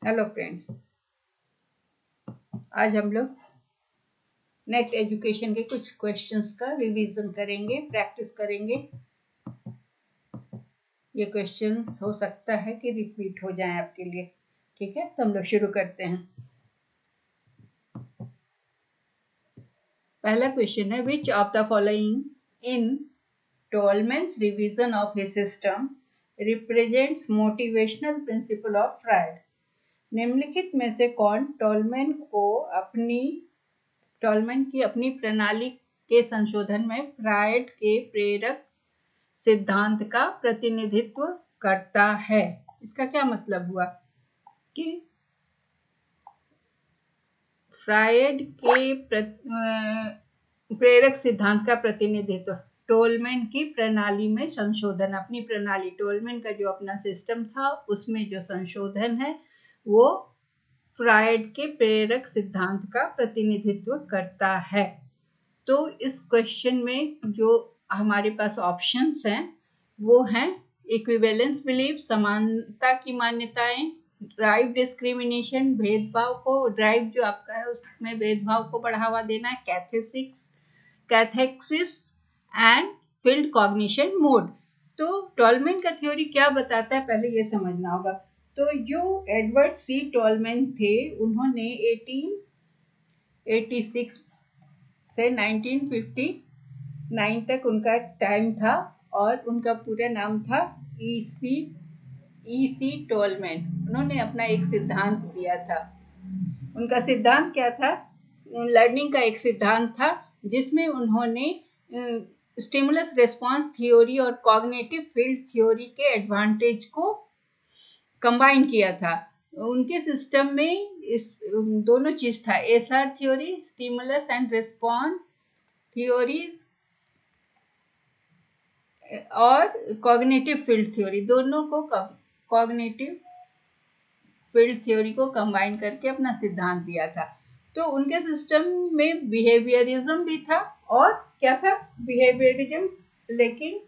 Hello friends, आज हम लोग नेट एजुकेशन के कुछ क्वेश्चंस का रिवीजन करेंगे, प्रैक्टिस करेंगे। ये क्वेश्चंस हो सकता है कि रिपीट हो जाएं आपके लिए। ठीक है, तो हम लोग शुरू करते हैं। पहला क्वेश्चन है, which of the following in Tolman's revision of his system represents motivational principle of Freud. निम्नलिखित में से कौन टोलमैन की अपनी प्रणाली के संशोधन में फ्रायड के प्रेरक सिद्धांत का प्रतिनिधित्व करता है? इसका क्या मतलब हुआ कि फ्रायड के प्रेरक सिद्धांत का प्रतिनिधित्व, टोलमैन की प्रणाली में संशोधन, अपनी प्रणाली, टोलमैन का जो अपना सिस्टम था उसमें जो संशोधन है वो फ्रायड के प्रेरक सिद्धांत का प्रतिनिधित्व करता है। तो इस क्वेश्चन में जो हमारे पास ऑप्शंस हैं वो हैं इक्विवेलेंस बिलीफ, समानता की मान्यताएं, ड्राइव डिस्क्रिमिनेशन, भेदभाव को, ड्राइव जो आपका है उसमें भेदभाव को बढ़ावा देना, कैथेक्सिस एंड फील्ड कॉग्निशन मोड। तो टोलमैन का थ्योरी क्या बताता है पहले ये समझना होगा। तो जो एडवर्ड सी टोलमैन थे उन्होंने 1886 से 1959 तक उनका टाइम था और उनका पूरा नाम था ई सी टोलमैन। उन्होंने अपना एक सिद्धांत दिया था। उनका सिद्धांत क्या था? लर्निंग का एक सिद्धांत था जिसमें उन्होंने स्टिमुलस रिस्पांस थ्योरी और कॉग्निटिव फील्ड थ्योरी के एडवांटेज को कंबाइन किया था। उनके सिस्टम में इस दोनों चीज था, SR theory, stimulus and response theory, और कॉग्निटिव फील्ड थ्योरी, दोनों को कॉग्निटिव फील्ड थ्योरी को कंबाइन करके अपना सिद्धांत दिया था। तो उनके सिस्टम में बिहेवियरिज्म भी था और क्या था? बिहेवियरिज्म। लेकिन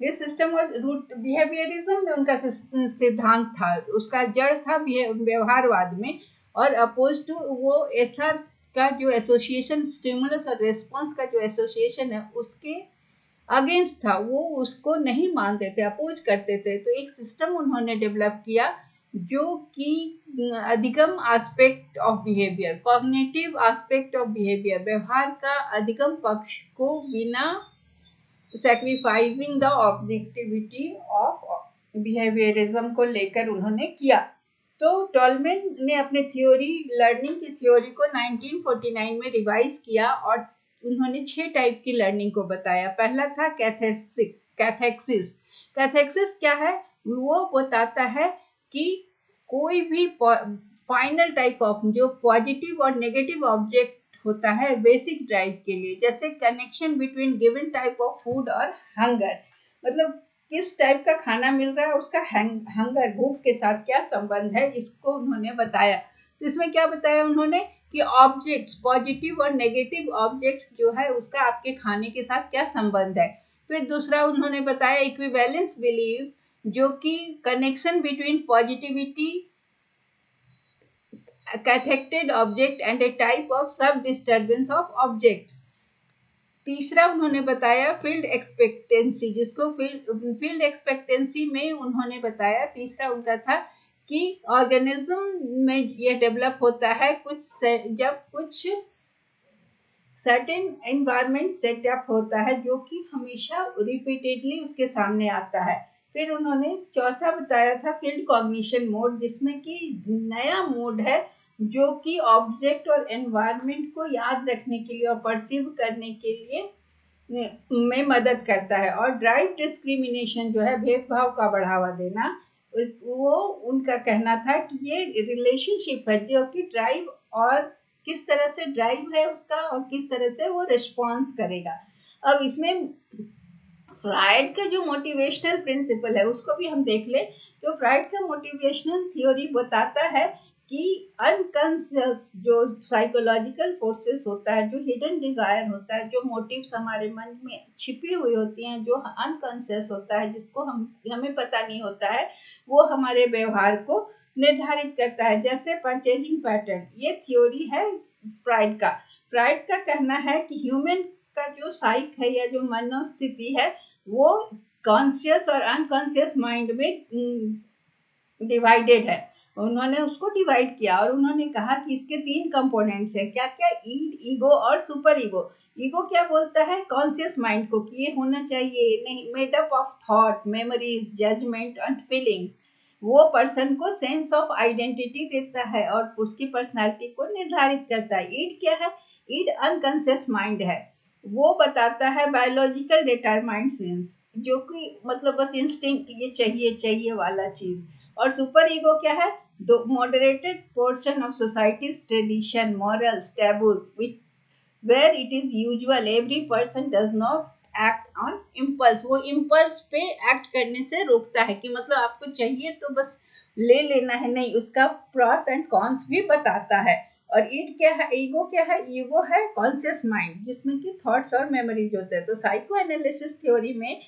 ये सिस्टम और रूट बिहेवियरिज्म में उनका सिद्धांत था, उसका जड़ था व्यवहारवाद में, और अपोज टू वो एसआर का जो एसोसिएशन, स्टिमुलस और रेस्पॉन्स का जो एसोसिएशन है उसके अगेंस्ट था। वो उसको नहीं मानते थे, अपोज करते थे। तो एक सिस्टम उन्होंने डेवलप किया जो कि अधिगम aspect of behaviour, cognitive aspect of behaviour, व्यवहार का अधिगम पक्ष को बिना sacrificing the objectivity of behaviourism को लेकर उन्होंने किया। तो टोलमैन ने अपने थ्योरी, लर्निंग की थ्योरी को 1949 में रिवाइज किया और उन्होंने 6 टाइप की लर्निंग को बताया। पहला था कैथेक्सिस। कैथेक्सिस क्या है? वो बताता है कि कोई भी फाइनल टाइप ऑफ जो पॉजिटिव और नेगेटिव ऑब्जेक्ट होता है बेसिक ड्राइव के लिए, जैसे connection between given type of food और हंगर, मतलब किस टाइप का खाना मिल रहा है उसका हंगर, भूख के साथ क्या संबंध है, इसको उन्होंने बताया। तो इसमें क्या बताया उन्होंने कि ऑब्जेक्ट्स, पॉजिटिव और नेगेटिव ऑब्जेक्ट्स जो है उसका आपके खाने के साथ क्या संबंध है। फिर दूसरा उन्होंने बताया इक्विवेलेंस बिलीफ, जो कि connection between positivity, a cathected object and a type of sub-disturbance of objects। तीसरा उन्होंने बताया फील्ड एक्सपेक्टेंसी, जिसको फील्ड एक्सपेक्टेंसी में उन्होंने बताया, तीसरा उनका था कि ऑर्गेनिज्म में ये डेवलप होता है जब कुछ सर्टेन एनवायरमेंट सेटअप होता है जो कि हमेशा रिपीटेडली उसके सामने आता है। फिर उन्होंने चौथा बताया था फील्ड कॉग्निशन मोड, जिसमें कि नया मोड है जो कि ऑब्जेक्ट और एनवायरनमेंट को याद रखने के लिए और परसीव करने के लिए में मदद करता है। और ड्राइव डिस्क्रिमिनेशन जो है, भेदभाव का बढ़ावा देना, वो उनका कहना था कि ये रिलेशनशिप है जो कि ड्राइव और किस तरह से ड्राइव है उसका और किस तरह से वो रिस्पॉन्स करेगा। अब इसमें फ्रायड का जो मोटिवेशनल प्रिंसिपल है उसको भी हम देख ले। तो फ्रायड का मोटिवेशनल थ्योरी बताता है कि अनकॉन्शियस जो साइकोलॉजिकल फोर्सेस होता है, जो हिडन डिजायर होता है, जो मोटिव्स हमारे मन में छिपी हुई होती हैं, जो अनकॉन्शियस होता है, जिसको हमें पता नहीं होता है, वो हमारे व्यवहार को निर्धारित करता है, जैसे परचेजिंग पैटर्न। ये थ्योरी है फ्राइड का। फ्राइड का कहना है कि ह्यूमन का जो साइक है या जो मनोस्थिति है वो कॉन्शियस और अनकॉन्शियस माइंड में डिवाइडेड है। उन्होंने उसको डिवाइड किया और उन्होंने कहा कि इसके 3 कंपोनेंट्स हैं। क्या क्या? ईड, ईगो और सुपर ईगो। ईगो क्या बोलता है? कॉन्शियस माइंड को कि ये होना चाहिए, नहीं, made up of thought, memories, judgement and feelings. वो पर्सन को सेंस ऑफ आइडेंटिटी देता है और उसकी पर्सनालिटी को निर्धारित करता है। ईड क्या है? ईड अनकॉन्शियस माइंड है। वो बताता है बायोलॉजिकल डिटरमाइंड सेंस, जो कि मतलब बस इंस्टिंक्ट, ये चाहिए चाहिए वाला चीज। और सुपर ईगो क्या है? दो moderated portion of societies tradition, morals, taboos, where it is usual every person does not act on impulse। वो impulse पे एक्ट करने से रोकता है कि मतलब आपको चाहिए तो बस ले लेना है, नहीं, उसका प्रॉस एंड कॉन्स भी बताता है। और ईड क्या है? ईगो क्या है? ईगो है कॉन्शियस माइंड, जिसमें कि थॉट्स और मेमोरीज होते हैं। तो साइको एनालिसिस थ्योरी में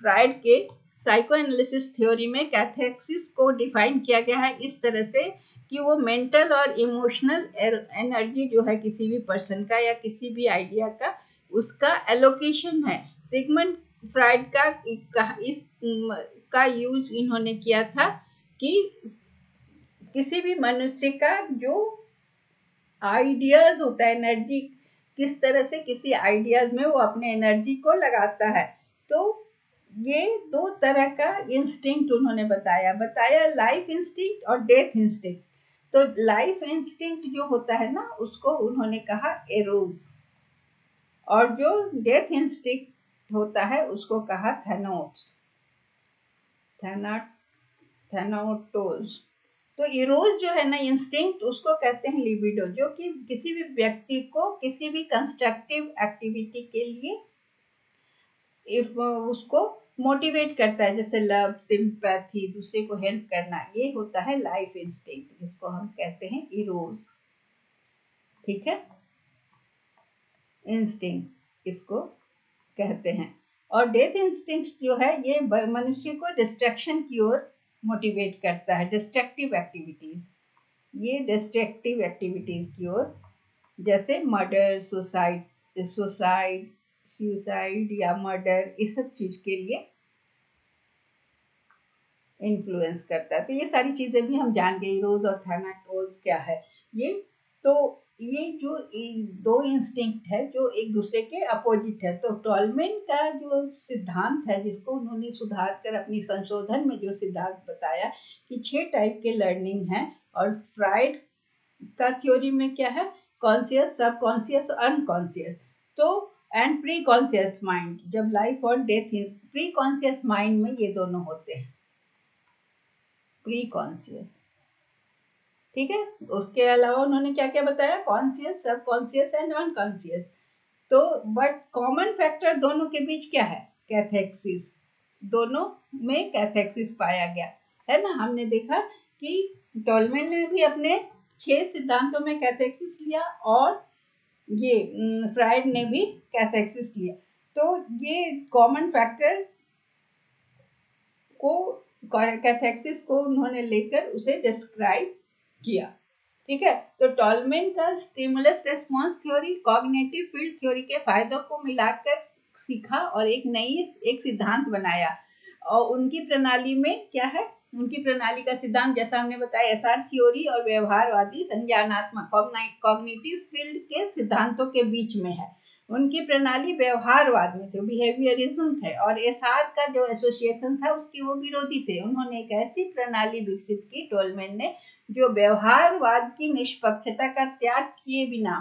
फ्राइड के साइको एनालिसिस थ्योरी में कैथेक्सिस को डिफाइन किया गया है इस तरह से कि वो मेंटल और इमोशनल एनर्जी जो है किसी भी पर्सन का या किसी भी आइडिया का, उसका एलोकेशन है। सिगमंड फ्राइड का यूज इन्होंने किया था कि किसी भी मनुष्य का जो आइडियाज होता है, एनर्जी, किस तरह से किसी आइडियाज में वो अपने एनर्जी को लगाता है। तो ये 2 तरह का इंस्टिंक्ट उन्होंने बताया लाइफ इंस्टिंक्ट और डेथ इंस्टिंक्ट। तो लाइफ इंस्टिंक्ट जो होता है ना, उसको उन्होंने कहा एरोज, और जो डेथ इंस्टिंक्ट होता है उसको कहा थैनाटोज। तो इरोज जो है ना इंस्टिंक्ट, उसको कहते हैं लिबिडो, जो कि किसी भी व्यक्ति को किसी भी कंस्ट्रक्टिव एक्टिविटी के लिए इफ उसको मोटिवेट करता है, जैसे लव, सिंपैथी, दूसरे को हेल्प करना। ये होता है लाइफ इंस्टिंक्ट, जिसको हम कहते हैं इरोज। ठीक है, इंस्टिंक्ट इसको कहते हैं। और डेथ इंस्टिंक्ट जो है ये मनुष्य को डिस्ट्रक्शन की ओर मोटिवेट करता है, डिस्ट्रक्टिव एक्टिविटीज। ये डिस्ट्रक्टिव एक्टिविटीज की ओर, जैसे मर्डर, सुसाइड या मर्डर, इस सब चीज के लिए इन्फ्लुएंस करता है। तो ये सारी चीजें भी हम जान गए, रोज और थैनाटोज क्या है ये। तो ये जो 2 इंस्टिंक्ट है जो एक दूसरे के अपोजिट है। तो टॉलमेन का जो सिद्धांत है, जिसको उन्होंने सुधार कर अपनी संशोधन में जो सिद्धांत बताया कि 6 टाइप के लर्निंग है। और फ्राइड का थ्योरी में क्या है? Conscious, subconscious, unconscious. तो एंड प्री कॉन्शियस माइंड। जब लाइफ और डेथ, प्री कॉन्शियस माइंड में ये दोनों होते हैं, प्री कॉन्शियस। ठीक है, उसके अलावा उन्होंने क्या क्या बताया? Conscious, subconscious and unconscious. तो बट कॉमन फैक्टर दोनों के बीच क्या है? कैथेक्सिस। दोनों में कैथेक्सिस पाया गया है ना। हमने देखा कि टॉलमेन ने भी अपने 6 सिद्धांतों में कैथेक्सिस लिया और ये फ्राइड ने भी कैथेक्सिस लिया। तो ये कॉमन फैक्टर को, कैथेक्सिस को उन्होंने लेकर उसे डिस्क्राइब किया। ठीक है, तो टॉलमेन का stimulus response theory cognitive field theory के फायदों को मिलाकर सीखा और एक सिद्धांत बनाया। और उनकी प्रणाली में क्या है? उनकी प्रणाली का सिद्धांत, जैसा हमने बताया, एसआर थ्योरी और व्यवहारवादी संज्ञानात्मक कॉग्निटिव फील्ड के सिद्धांतों के बीच में है। उनकी प्रणाली व्यवहारवाद में थे, बिहेवियरिज्म थे, और एसआर का जो एसोसिएशन था उसके वो विरोधी थे। उन्होंने एक ऐसी प्रणाली विकसित की, टोलमेन ने, जो व्यवहारवाद की निष्पक्षता का त्याग किए बिना,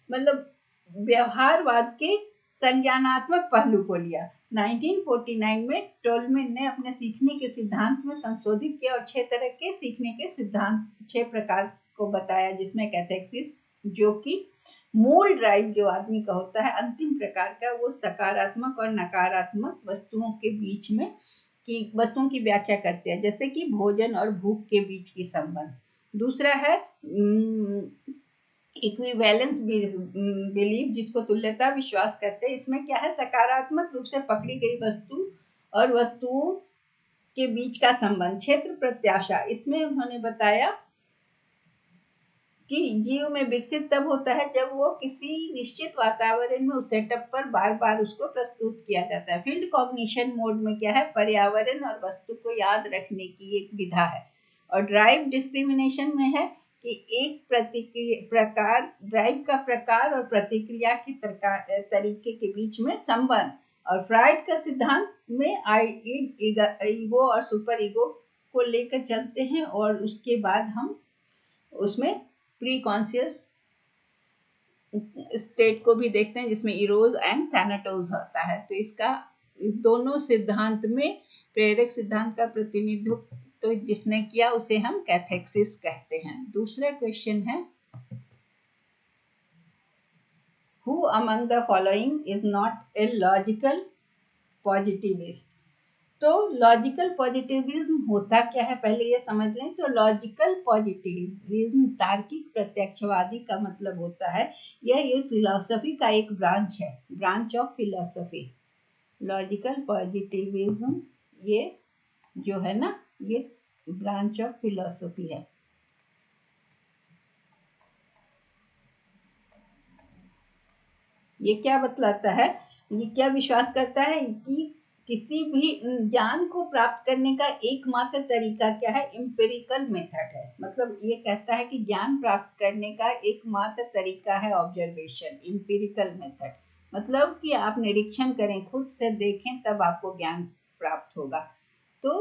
मतलब व्यवहारवाद के संज्ञानात्मक पहलू को लिया। 1949 में टोलमेन ने अपने सीखने के सिद्धांत में संशोधित किया और 6 तरह के सीखने के सिद्धांत, 6 प्रकार को बताया, जिसमें कैथेक्सिस, जो कि मूल ड्राइव जो आदमी का होता है, अंतिम प्रकार का, वो सकारात्मक और नकारात्मक वस्तुओं के बीच में की वस्तुओं की व्याख्या करते हैं, जैसे कि भोजन और भूख के बीच की संबंध। दूसरा है इक्विवेलेंस बिलीफ, जिसको तुल्यता विश्वास कहते हैं। इसमें क्या है? सकारात्मक रूप से पकड़ी गई वस्तु और वस्तुओं के बीच का संबंध। क्षेत्र प्रत्याशा, इसमें उन्होंने बताया कि जीव में विकसित तब होता है जब वो किसी निश्चित वातावरण में उस सेटअप पर बार बार उसको प्रस्तुत किया जाता है। फील्ड कॉग्निशन मोड में क्या है, पर्यावरण और वस्तु को याद रखने की एक विधा है। और ड्राइव डिस्क्रिमिनेशन में है कि एक प्रकार, ड्राइव का प्रकार और प्रतिक्रिया की तरीके के बीच में संबंध। और फ्राइड का सिद्धांत में ईगो और सुपर ईगो को लेकर चलते हैं और उसके बाद हम उसमें प्री कॉन्शियस स्टेट को भी देखते हैं जिसमें इरोज एंड थैनाटोस होता है। तो इसका इस दोनों सिद्धांत में प्रेरक सिद्धांत का प्रतिनिधित्व तो जिसने किया उसे हम कैथेक्सिस कहते हैं। दूसरा क्वेश्चन है, who among the following is not a logical positivist. तो लॉजिकल पॉजिटिविज्म होता क्या है पहले ये समझ लें। तो लॉजिकल पॉजिटिविज्म तार्किक प्रत्यक्षवादी का मतलब होता है ये फिलॉसफी का एक ब्रांच है, branch of philosophy. Logical positivism ये जो है ना, ये ब्रांच ऑफ फिलॉसफी है। ये क्या बतलाता है, ये क्या विश्वास करता है कि किसी भी ज्ञान को प्राप्त करने का एकमात्र तरीका क्या है, एम्पिरिकल मेथड है। मतलब ये कहता है कि ज्ञान प्राप्त करने का एकमात्र तरीका है ऑब्जर्वेशन, एम्पिरिकल मेथड। मतलब कि आप निरीक्षण करें, खुद से देखें, तब आपको ज्ञान प्राप्त होगा। तो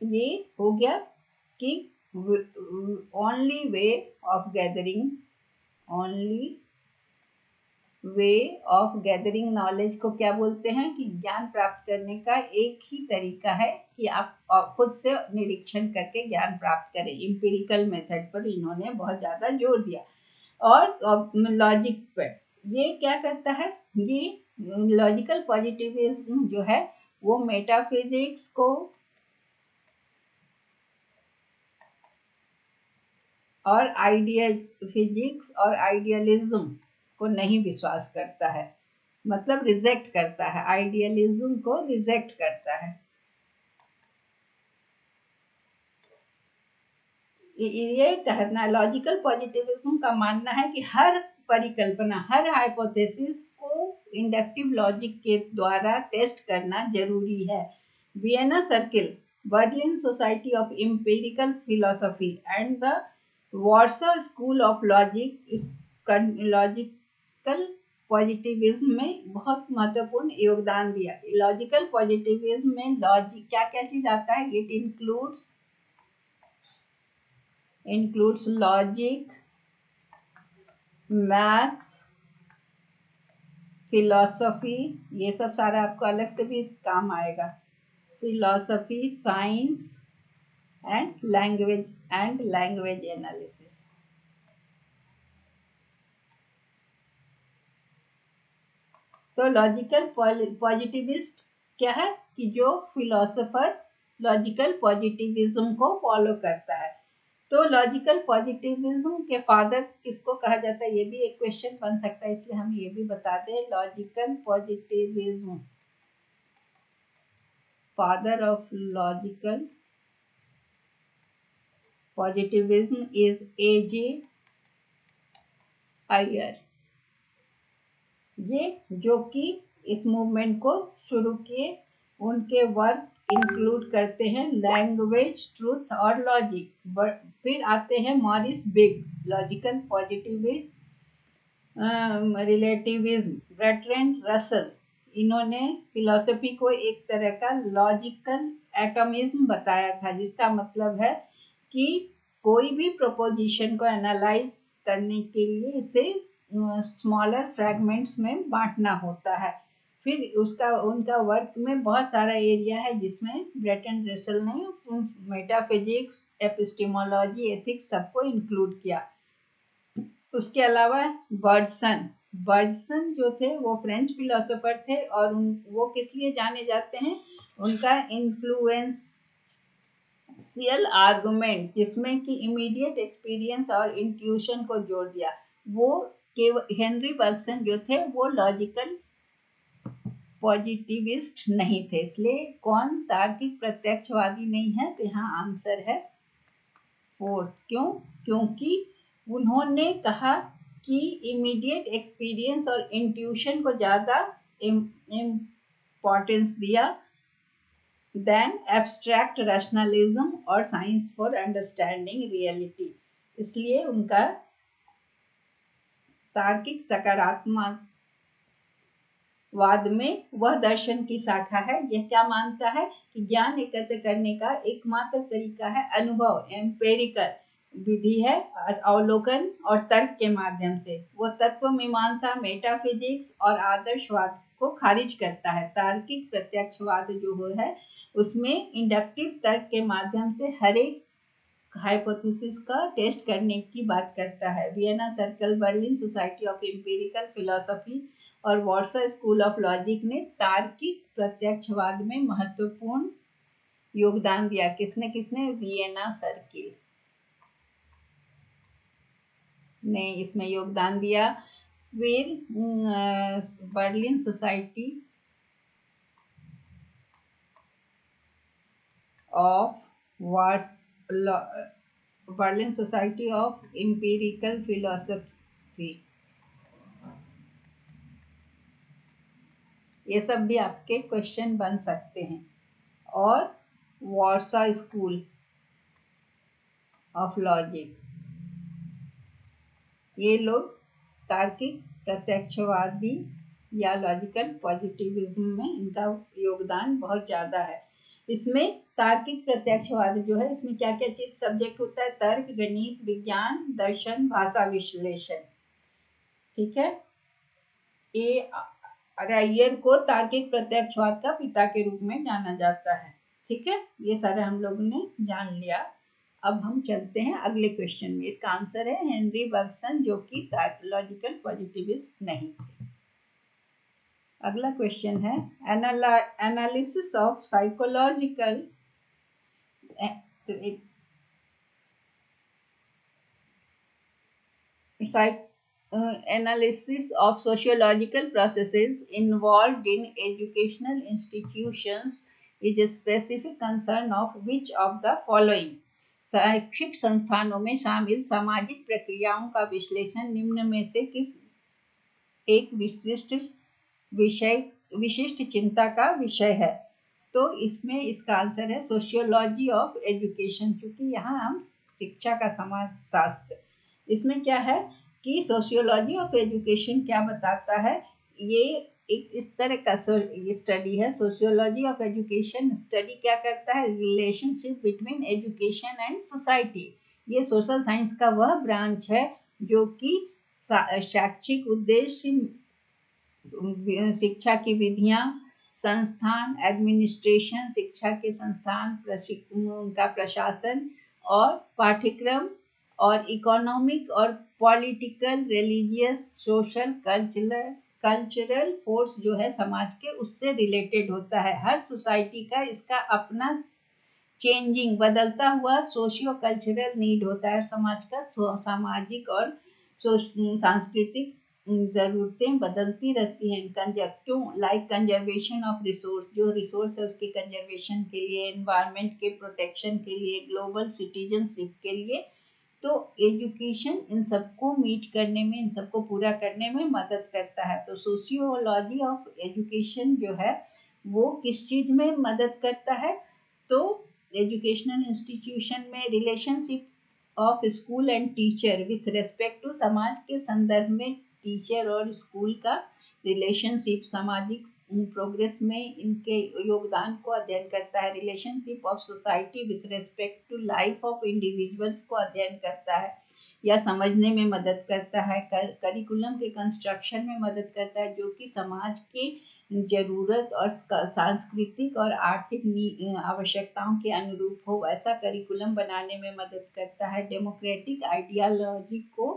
ये हो गया कि only way of gathering, only way of gathering knowledge को क्या बोलते हैं कि ज्ञान प्राप्त करने का एक ही तरीका है कि आप खुद से निरीक्षण करके ज्ञान प्राप्त करें। एम्पिरिकल मेथड पर इन्होंने बहुत ज्यादा जोर दिया। और लॉजिक पर ये क्या करता है, ये लॉजिकल पॉजिटिविज्म जो है वो मेटाफिजिक्स को और आइडियल फिजिक्स और आइडियलिज्म को नहीं विश्वास करता है, मतलब रिजेक्ट करता है, आइडियलिज्म को रिजेक्ट करता है। ये कहना, लॉजिकल पॉजिटिविज्म का मानना है कि हर परिकल्पना, हर हाइपोथेसिस को इंडक्टिव लॉजिक के द्वारा टेस्ट करना जरूरी है। Vienna circle, Berlin society of empirical philosophy and the Warsaw school of logical positivism में बहुत महत्वपूर्ण योगदान दिया। लॉजिकल पॉजिटिविज्म में लॉजिक क्या क्या चीज आता है, it includes logic, maths, philosophy, ये सब सारा आपको अलग से भी काम आएगा, philosophy, science and language analysis. तो लॉजिकल पॉजिटिविस्ट क्या है कि जो फिलोसोफर लॉजिकल पॉजिटिविज्म को फॉलो करता है। तो लॉजिकल पॉजिटिविज्म के फादर किसको कहा जाता है, ये भी एक क्वेश्चन बन सकता है, इसलिए हम ये भी बता दें। Logical positivism, father of logical positivism is A.J. Iyer. ये जो कि इस मूवमेंट को शुरू किए, उनके वर्क इंक्लूड करते हैं लैंग्वेज, ट्रूथ और लॉजिक। फिर आते हैं Morris big, logical positivism, relativism, Bertrand Russell. इन्होंने फिलॉसफी को एक तरह का लॉजिकल एटॉमिज्म बताया था, जिसका मतलब है कि कोई भी प्रोपोजिशन को एनालाइज करने के लिए इसे स्मॉलर फ्रैगमेंट्स में बांटना होता है। फिर उनका वर्क में बहुत सारा एरिया है जिसमें बर्ट्रैंड रसल ने मेटाफिजिक्स, एपिस्टेमोलॉजी, एथिक्स सबको इंक्लूड किया। उसके अलावा बर्डसन जो थे वो फ्रेंच फिलोसोफर थे और वो किस लिए जाने जाते हैं, उनका इन्फ्लुएंशियल आर्गुमेंट जिसमें कि इमीडिएट एक्सपीरियंस और इंट्यूशन को जोड़ दिया। वो हेनरी बर्गसन जो थे वो लॉजिकल पॉजिटिविस्ट नहीं थे। इसलिए कौन तार्किक प्रत्यक्षवादी नहीं है, तो यहाँ आंसर है 4। क्यों? क्योंकि उन्होंने कहा कि इमीडिएट एक्सपीरियंस और इंट्यूशन को ज़्यादा इम्पोर्टेंस दिया देन एब्स्ट्रैक्ट रैशनलिज्म और साइंस फॉर अंडरस्टैंडिंग रियलिटी। इसलिए उनका तार्किक सकारात्मक वाद में वह दर्शन की शाखा है। यह क्या मानता है कि ज्ञान एकत्र करने का एकमात्र तरीका है अनुभव, एम्पेरिकल विधि है, अवलोकन और तर्क के माध्यम से। वह तत्व मीमांसा, मेटाफिजिक्स और आदर्शवाद को खारिज करता है। तार्किक प्रत्यक्षवाद जो है उसमें इंडक्टिव तर्क के माध्यम से हर एक हाइपोथेसिस का टेस्ट करने की बात करता है। Vienna circle, Berlin society of empirical philosophy और वॉर्सा स्कूल ऑफ लॉजिक ने तार्किक प्रत्यक्षवाद में महत्वपूर्ण योगदान दिया। किसने किसने? वियना सर्किल ने इसमें योगदान दिया। फिर Berlin society of Berlin society of empirical philosophy, ये सब भी आपके क्वेश्चन बन सकते हैं। और वॉर्सा स्कूल ऑफ लॉजिक, ये लोग तार्किक प्रत्यक्षवादी या लॉजिकल पॉजिटिविज्म में इनका योगदान बहुत ज़्यादा है। इसमें तार्किक प्रत्यक्षवाद जो है इसमें क्या क्या चीज सब्जेक्ट होता है? तर्क, गणित, विज्ञान, दर्शन, भाषा विश्लेषण। ठीक है। ए अय्यर को तार्किक प्रत्यक्षवाद का पिता के रूप में जाना जाता है। ठीक है, ये सारा हम लोगों ने जान लिया। अब हम चलते हैं अगले क्वेश्चन में। इसका आंसर है हेनरी बर्गसन, जो कि लॉजिकल पॉजिटिविस्ट नहीं थे। अगला क्वेश्चन है analysis of psychological analysis of sociological processes involved in educational institutions is a specific concern of which of the following? शैक्षिक संस्थानों में शामिल सामाजिक प्रक्रियाओं का विश्लेषण निम्न में से किस एक विशिष्ट चिंता का विषय है? तो इसमें इसका आंसर है सोशियोलॉजी ऑफ एजुकेशन, क्योंकि यहाँ हम शिक्षा का समाज शास्त्र। इसमें क्या है कि सोशियोलॉजी ऑफ एजुकेशन क्या बताता है? ये एक इस तरह का स्टडी है। सोशियोलॉजी ऑफ एजुकेशन स्टडी क्या करता है? Relationship between education and society. ये सोशल साइंस का वह ब्रांच है जो कि शैक्षिक उद्देश्य, शिक्षा की विधियां, संस्थान, एडमिनिस्ट्रेशन, शिक्षा के संस्थान, उनका प्रशासन और पाठ्यक्रम और इकोनॉमिक और political, religious, social, cultural force जो है समाज के, उससे रिलेटेड होता है। हर सोसाइटी का इसका अपना चेंजिंग, बदलता हुआ सोशियो कल्चरल नीड होता है। समाज का सामाजिक और सांस्कृतिक ज़रूरतें बदलती रहती हैं। क्यों? लाइक कंजर्वेशन ऑफ रिसोर्स, जो रिसोर्स है उसके कंजर्वेशन के लिए, एनवायरनमेंट के प्रोटेक्शन के लिए, ग्लोबल सिटीजनशिप के लिए। तो एजुकेशन इन सबको मीट करने में, इन सबको पूरा करने में मदद करता है। तो सोशियोलॉजी ऑफ एजुकेशन जो है वो किस चीज़ में मदद करता है? तो एजुकेशनल इंस्टीट्यूशन में relationship of school and teacher with respect to, समाज के संदर्भ में टीचर और स्कूल का रिलेशनशिप सामाजिक प्रोग्रेस में इनके योगदान को अध्ययन करता है। Relationship of society with respect to life of individuals को अध्ययन करता है या समझने में मदद करता है। करिकुलम के कंस्ट्रक्शन में मदद करता है, जो कि समाज के जरूरत और सांस्कृतिक और आर्थिक आवश्यकताओं के अनुरूप हो, वैसा करिकुलम बनाने में मदद करता है। डेमोक्रेटिक आइडियोलॉजी को,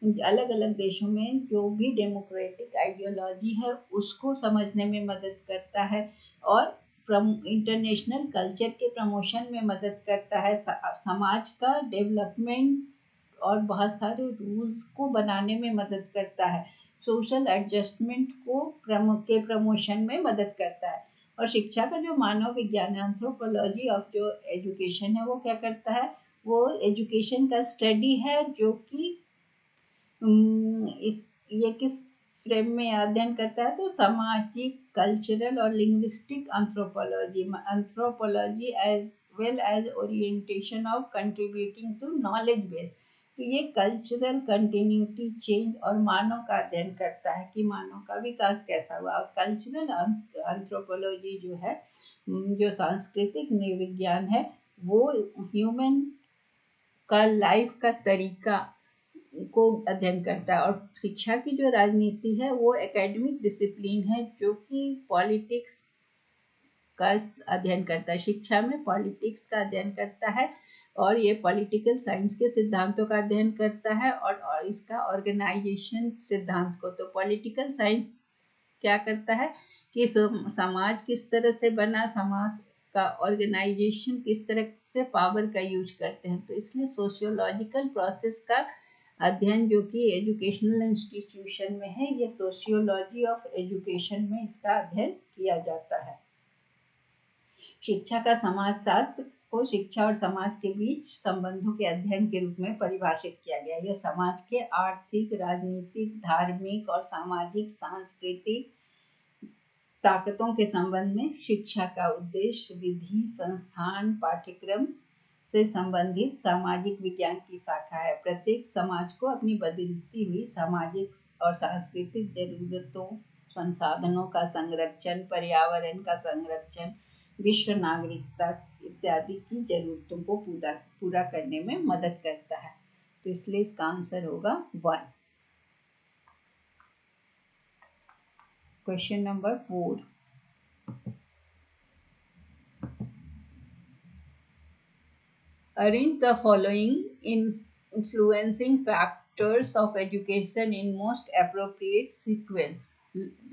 अलग अलग देशों में जो भी डेमोक्रेटिक आइडियोलॉजी है उसको समझने में मदद करता है और इंटरनेशनल कल्चर के प्रमोशन में मदद करता है। समाज का डेवलपमेंट और बहुत सारे रूल्स को बनाने में मदद करता है। सोशल एडजस्टमेंट के प्रमोशन में मदद करता है। और शिक्षा का जो मानव विज्ञान है, एंथ्रोपोलॉजी ऑफ जो एजुकेशन है, वो क्या करता है, वो एजुकेशन का स्टडी है जो कि ये किस फ्रेम में अध्ययन करता है, तो सामाजिक, कल्चरल और linguistic anthropology as well as orientation of contributing to knowledge base. तो ये कल्चरल कंटिन्यूटी, चेंज और मानव का अध्ययन करता है कि मानव का विकास कैसा हुआ। और कल्चरल एंथ्रोपोलॉजी जो है, जो सांस्कृतिक विज्ञान है, वो ह्यूमन का लाइफ का तरीका को अध्ययन करता है। और शिक्षा की जो राजनीति है वो एकेडमिक डिसिप्लिन है जो कि पॉलिटिक्स का अध्ययन करता है। शिक्षा में पॉलिटिक्स का अध्ययन करता है और ये पॉलिटिकल साइंस के सिद्धांतों का अध्ययन करता है और इसका ऑर्गेनाइजेशन सिद्धांत को। तो पॉलिटिकल साइंस क्या करता है कि समाज किस तरह से बना, समाज का ऑर्गेनाइजेशन किस तरह से पावर का यूज करते हैं। तो इसलिए सोशियोलॉजिकल प्रोसेस का अध्ययन जो कि एजुकेशनल इंस्टीट्यूशन में है, ये सोशियोलॉजी ऑफ एजुकेशन में इसका अध्ययन किया जाता है। शिक्षा का समाजशास्त्र को शिक्षा और समाज के बीच संबंधों के अध्ययन के रूप में परिभाषित किया गया। यह समाज के आर्थिक, राजनीतिक, धार्मिक और सामाजिक, सांस्कृतिक ताकतों के संबंध में शिक्षा का उद्देश्य, विधि, संस्थान, पाठ्यक्रम से संबंधित सामाजिक विज्ञान की शाखा है। प्रत्येक समाज को अपनी बदलती हुई सामाजिक और सांस्कृतिक जरूरतों, संसाधनों का संरक्षण, पर्यावरण का संरक्षण, विश्व नागरिकता इत्यादि की जरूरतों को पूरा करने में मदद करता है। तो इसलिए इसका आंसर होगा 1। Question number 4, arrange the following influencing factors of education in most appropriate sequence।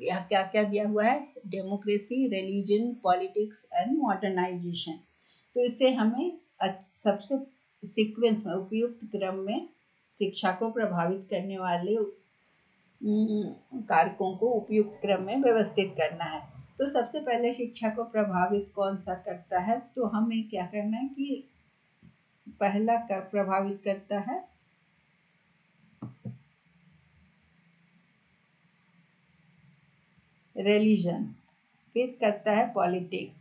यहाँ क्या क्या दिया हुआ है, democracy, religion, politics and modernisation. तो इसे हमें सबसे सीक्वेंस में, उपयुक्त क्रम में शिक्षा को प्रभावित करने वाले कारकों को उपयुक्त क्रम में व्यवस्थित करना है। तो सबसे पहले शिक्षा को प्रभावित कौन सा करता है, तो हमें क्या करना है कि पहला प्रभावित करता है रिलीजन, फिर करता है पॉलिटिक्स,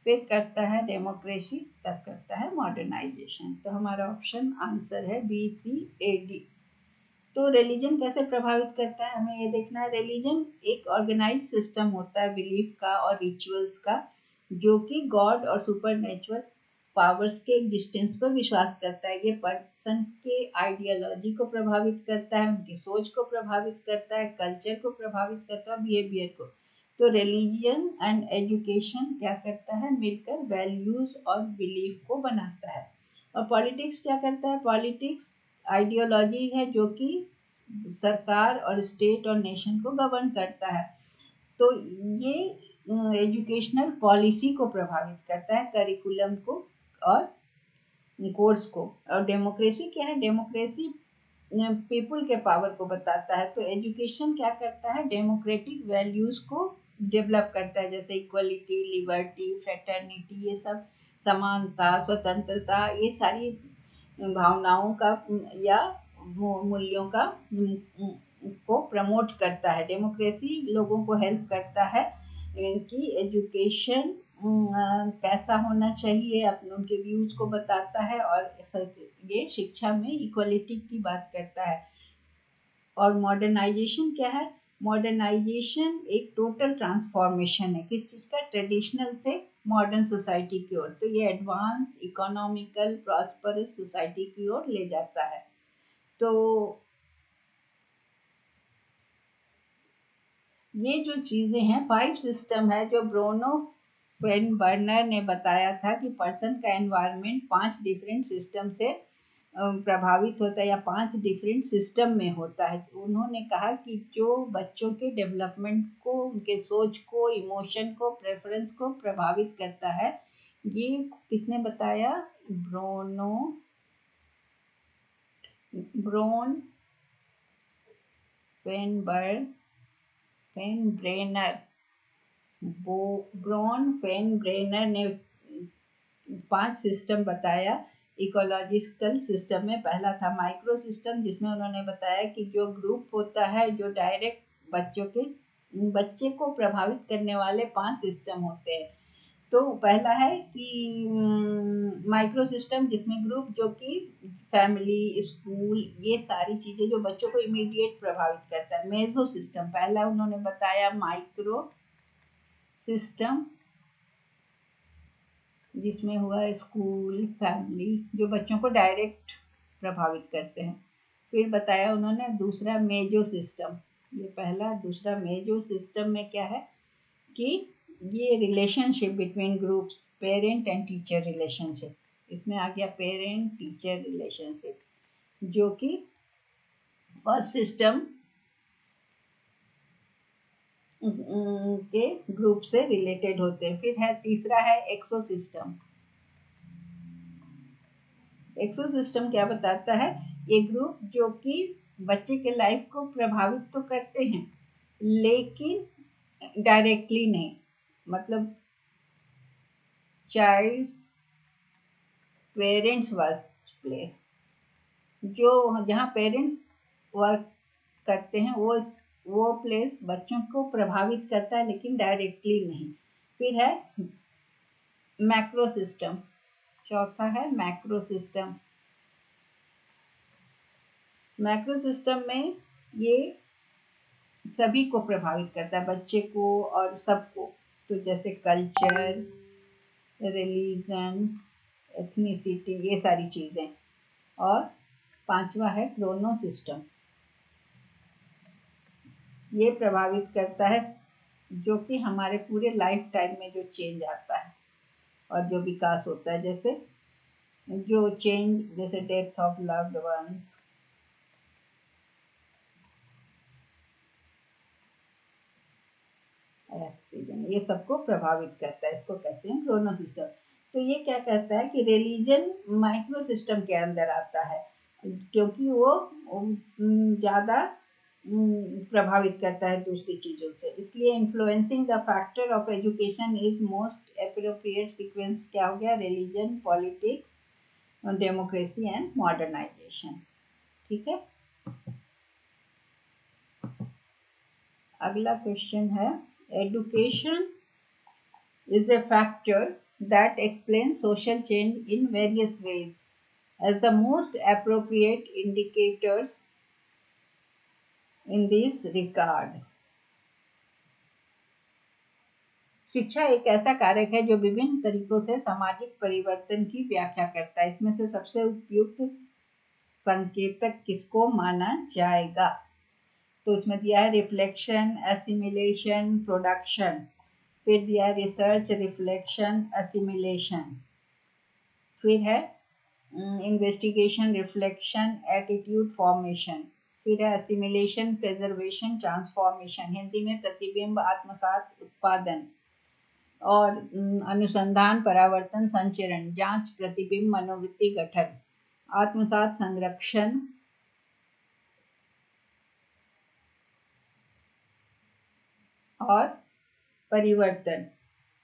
फिर करता है डेमोक्रेसी, तब करता है मॉडर्नाइजेशन। तो हमारा ऑप्शन आंसर है BCAD। तो रिलीजन कैसे प्रभावित करता है, हमें ये देखना है। रिलीजन एक ऑर्गेनाइज सिस्टम होता है बिलीफ का और रिचुअल्स का, जो कि गॉड और सुपरनेचुरल पावर्स के एग्जिस्टेंस पर विश्वास करता है। ये पर्सन के आइडियोलॉजी को प्रभावित करता है, उनकी सोच को प्रभावित करता है, कल्चर को प्रभावित करता है, बिहेवियर को। तो रिलीजन एंड एजुकेशन क्या करता है, मिलकर वैल्यूज और बिलीफ को बनाता है। और पॉलिटिक्स क्या करता है, पॉलिटिक्स आइडियोलॉजी है जो कि सरकार और स्टेट और नेशन को गवर्न करता है। तो ये एजुकेशनल पॉलिसी को प्रभावित करता है, करिकुलम को और कोर्स को। और डेमोक्रेसी क्या है, डेमोक्रेसी पीपल के पावर को बताता है। तो एजुकेशन क्या करता है, डेमोक्रेटिक वैल्यूज को डेवलप करता है, जैसे इक्वलिटी, लिबर्टी, फ्रेटर्निटी, ये सब, समानता, स्वतंत्रता, ये सारी भावनाओं का या मूल्यों का को प्रमोट करता है। डेमोक्रेसी लोगों को हेल्प करता है कि एजुकेशन कैसा होना चाहिए, अपने उनके व्यूज को बताता है। और ये शिक्षा में इक्वलिटी की बात करता है। और मॉडर्नाइजेशन क्या है, मॉडर्नाइजेशन एक टोटल ट्रांसफॉर्मेशन है, किस चीज का, ट्रेडिशनल से मॉडर्न सोसाइटी की ओर। तो ये एडवांस, इकोनॉमिकल, प्रॉस्परस सोसाइटी की ओर ले जाता है। तो ये जो चीजें हैं, 5 सिस्टम है जो ब्रूनो फेनबर्नर ने बताया था कि पर्सन का एनवायरनमेंट 5 डिफरेंट सिस्टम से प्रभावित होता है या 5 डिफरेंट सिस्टम में होता है। उन्होंने कहा कि जो बच्चों के डेवलपमेंट को, उनके सोच को, इमोशन को, प्रेफरेंस को प्रभावित करता है, ये किसने बताया, ब्रोन फेनब्रेनर ब्रॉन फेनब्रेनर ने 5 सिस्टम बताया इकोलॉजिकल सिस्टम में। पहला था माइक्रो सिस्टम, जिसमें उन्होंने बताया कि जो ग्रुप होता है जो डायरेक्ट बच्चे को प्रभावित करने वाले 5 सिस्टम होते हैं। तो पहला है कि माइक्रो सिस्टम, जिसमें ग्रुप जो कि फैमिली, स्कूल, ये सारी चीजें जो बच्चों को इमीडिएट प्रभावित करता है। मेसो सिस्टम पहला उन्होंने बताया माइक्रो सिस्टम, जिसमें हुआ स्कूल, फैमिली, जो बच्चों को डायरेक्ट प्रभावित करते हैं। फिर बताया उन्होंने दूसरा मेजो सिस्टम, ये पहला। दूसरा मेजो सिस्टम में क्या है कि ये relationship between groups, parent and teacher relationship, इसमें आ गया पेरेंट टीचर रिलेशनशिप, जो कि फर्स्ट सिस्टम के ग्रुप से रिलेटेड होते हैं। फिर है तीसरा है एक्सोसिस्टम। एक्सोसिस्टम क्या बताता है? ये ग्रुप जो कि बच्चे के लाइफ को प्रभावित तो करते हैं लेकिन डायरेक्टली नहीं, मतलब चाइल्ड पेरेंट्स वर्क प्लेस, जो जहाँ पेरेंट्स वर्क करते हैं वो प्लेस बच्चों को प्रभावित करता है लेकिन डायरेक्टली नहीं। फिर है मैक्रो सिस्टम, चौथा है मैक्रो सिस्टम। मैक्रो सिस्टम में ये सभी को प्रभावित करता है, बच्चे को और सबको। तो जैसे कल्चर, रिलीजन, एथनिसिटी, ये सारी चीजें। और पांचवा है क्रोनो सिस्टम, ये प्रभावित करता है जो कि हमारे पूरे लाइफ टाइम में जो चेंज आता है और जो विकास होता है, जैसे जो चेंज, जैसे डेथ ऑफ लव्ड वंस, ये सबको प्रभावित करता है, इसको कहते हैं क्रोनो सिस्टम। तो ये क्या कहता है कि रिलीजन माइक्रो सिस्टम के अंदर आता है, क्योंकि वो ज़्यादा प्रभावित करता है दूसरी चीज़ों से, इसलिए influencing the factor of education is most appropriate sequence क्या हो गया? Religion, politics, democracy and modernisation. ठीक है, अगला क्वेश्चन है, education is a factor that explains social change in various ways as the most appropriate indicators in this regard. शिक्षा एक ऐसा कारक है जो विभिन्न तरीकों से सामाजिक परिवर्तन की व्याख्या करता है। इसमें से सबसे उपयुक्त संकेतक किसको माना जाएगा? तो इसमें दिया है रिफ्लेक्शन, एसिमिलेशन, प्रोडक्शन। फिर दिया रिसर्च, रिफ्लेक्शन, असिमिलेशन। फिर है इन्वेस्टिगेशन, रिफ्लेक्शन, एटीट्यूड फॉर्मेशन। फिर है असिमिलेशन, प्रिजर्वेशन, ट्रांसफॉर्मेशन। हिंदी में प्रतिबिंब, आत्मसात, उत्पादन। और अनुसंधान, परावर्तन, संचरण, जांच, प्रतिबिंब, मनोवृत्ति, गठन। आत्मसात, संरक्षण और परिवर्तन।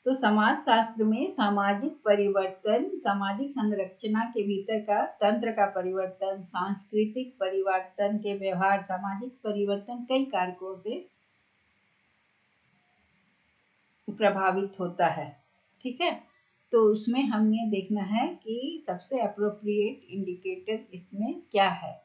तो समाज शास्त्र में सामाजिक परिवर्तन, सामाजिक संरचना के भीतर का तंत्र का परिवर्तन, सांस्कृतिक परिवर्तन के व्यवहार, सामाजिक परिवर्तन कई कारकों से प्रभावित होता है। ठीक है, तो उसमें हमें देखना है कि सबसे अप्रोप्रिएट इंडिकेटर इसमें क्या है।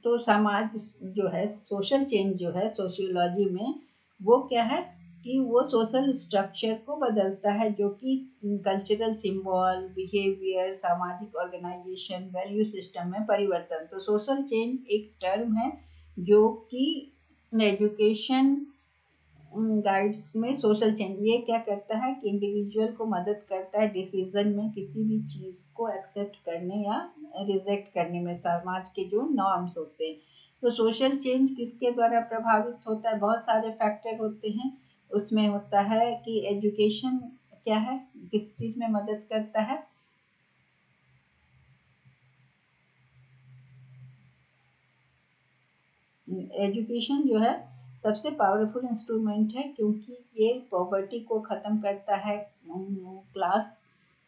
तो समाज जो है, सोशल चेंज जो है सोशियोलॉजी में, वो क्या है कि वो सोशल स्ट्रक्चर को बदलता है, जो कि कल्चरल सिंबल, बिहेवियर, सामाजिक ऑर्गेनाइजेशन, वैल्यू सिस्टम में परिवर्तन। तो सोशल चेंज एक टर्म है जो कि एजुकेशन गाइड्स में सोशल चेंज ये क्या करता है कि इंडिविजुअल को मदद करता है डिसीजन में, किसी भी चीज को एक्सेप्ट करने या रिजेक्ट करने में, समाज के जो नॉर्म्स होते हैं। तो सोशल चेंज किसके द्वारा प्रभावित होता है? बहुत सारे फैक्टर होते हैं, उसमें होता है कि एजुकेशन क्या है, किस चीज में मदद करता है? एजुकेशन जो है सबसे पावरफुल इंस्ट्रूमेंट है, क्योंकि ये पॉवर्टी को ख़त्म करता है, क्लास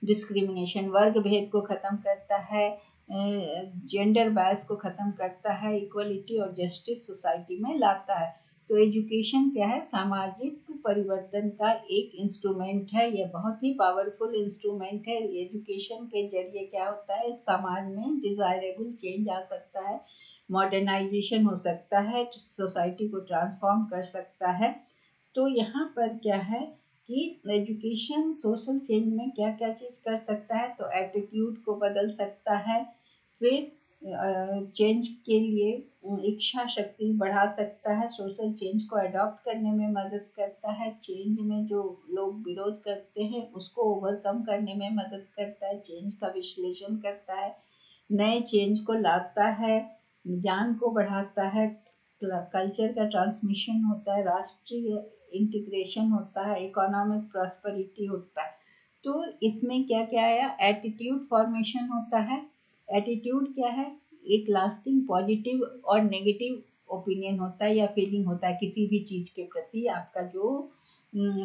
डिस्क्रिमिनेशन वर्ग भेद को ख़त्म करता है, जेंडर बायस को ख़त्म करता है, इक्वलिटी और जस्टिस सोसाइटी में लाता है। तो एजुकेशन क्या है, सामाजिक परिवर्तन का एक इंस्ट्रूमेंट है, यह बहुत ही पावरफुल इंस्ट्रूमेंट है। एजुकेशन के जरिए क्या होता है, समाज में डिजायरेबल चेंज आ सकता है, मॉडर्नाइजेशन हो सकता है, सोसाइटी को ट्रांसफॉर्म कर सकता है। तो यहाँ पर क्या है कि एजुकेशन सोशल चेंज में क्या क्या चीज़ कर सकता है, तो एटीट्यूड को बदल सकता है, फिर चेंज के लिए इच्छा शक्ति बढ़ा सकता है, सोशल चेंज को अडॉप्ट करने में मदद करता है, चेंज में जो लोग विरोध करते हैं उसको ओवरकम करने में मदद करता है, चेंज का विश्लेषण करता है, नए चेंज को लाता है, ज्ञान को बढ़ाता है, कल्चर का ट्रांसमिशन होता है, राष्ट्रीय इंटीग्रेशन होता है, इकोनॉमिक प्रॉस्पेरिटी होता है। तो इसमें क्या क्या आया, एटीट्यूड फॉर्मेशन होता है। एटीट्यूड क्या है, एक लास्टिंग पॉजिटिव और नेगेटिव ओपिनियन होता है या फीलिंग होता है किसी भी चीज़ के प्रति, आपका जो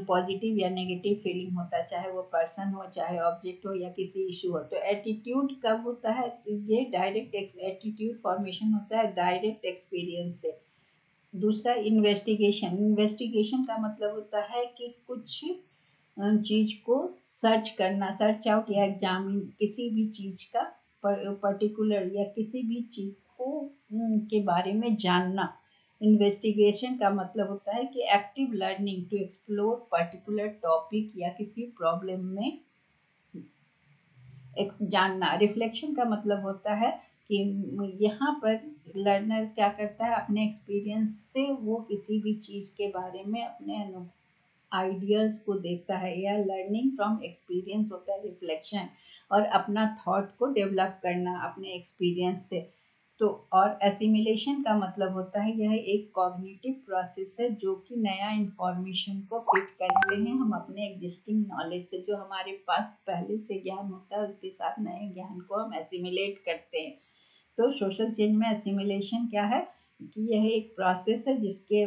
पॉजिटिव या नेगेटिव फीलिंग होता है, चाहे वो पर्सन हो, चाहे ऑब्जेक्ट हो, या किसी इशू हो। तो एटीट्यूड कब होता है, ये डायरेक्ट एटीट्यूड फॉर्मेशन होता है डायरेक्ट एक्सपीरियंस से। दूसरा इन्वेस्टिगेशन, इन्वेस्टिगेशन का मतलब होता है कि कुछ चीज को सर्च करना, सर्च आउट या एग्जामिन, किसी भी चीज का पर्टिकुलर या किसी भी चीज को के बारे में जानना। इन्वेस्टिगेशन का मतलब होता है कि active learning to explore particular topic या किसी प्रॉब्लम में एक जानना। रिफ्लेक्शन का मतलब होता है कि यहाँ पर लर्नर क्या करता है, अपने एक्सपीरियंस से वो किसी भी चीज़ के बारे में अपने आइडियाज को देता है, या लर्निंग फ्रॉम एक्सपीरियंस होता है रिफ्लेक्शन, और अपना थॉट को डेवलप करना अपने एक्सपीरियंस से। तो और एसिमिलेशन का मतलब होता है यह एक कॉग्निटिव प्रोसेस है जो कि नया इंफॉर्मेशन को फिट करते हैं हम अपने एग्जिस्टिंग नॉलेज से, जो हमारे पास पहले से ज्ञान होता है उसके साथ नए ज्ञान को हम एसिमिलेट करते हैं। तो सोशल चेंज में एसिमिलेशन क्या है कि यह एक प्रोसेस है जिसके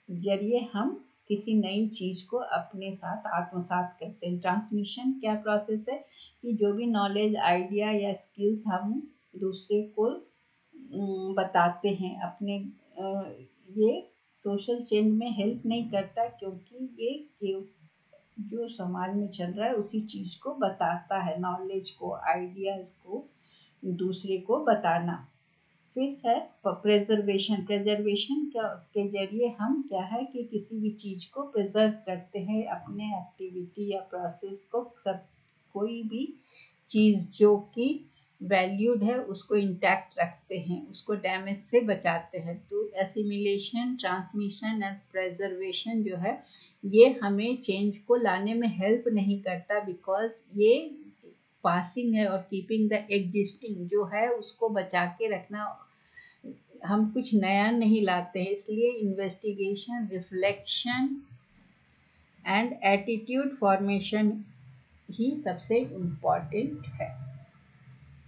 जरिए हम किसी नई चीज को अपने साथ आत्मसात करते हैं। ट्रांसमिशन क्या प्रोसेस है कि जो भी नॉलेज, आइडिया या स्किल्स हम दूसरे को बताते हैं अपने, ये सोशल चेंज में हेल्प नहीं करता, क्योंकि ये जो समाज में चल रहा है उसी चीज को बताता है, नॉलेज को, आइडियाज को दूसरे को बताना। फिर है प्रेजर्वेशन, प्रेजर्वेशन के जरिए हम क्या है कि किसी भी चीज को प्रिजर्व करते हैं, अपने एक्टिविटी या प्रोसेस को, सब कोई भी चीज जो कि वैल्यूड है उसको इंटैक्ट रखते हैं, उसको डैमेज से बचाते हैं। तो एसिमिलेशन, ट्रांसमिशन एंड प्रेजर्वेशन जो है ये हमें चेंज को लाने में हेल्प नहीं करता, बिकॉज ये पासिंग है और कीपिंग द एग्जिस्टिंग जो है उसको बचा के रखना, हम कुछ नया नहीं लाते हैं। इसलिए investigation, reflection and attitude formation ही सबसे इम्पॉर्टेंट है।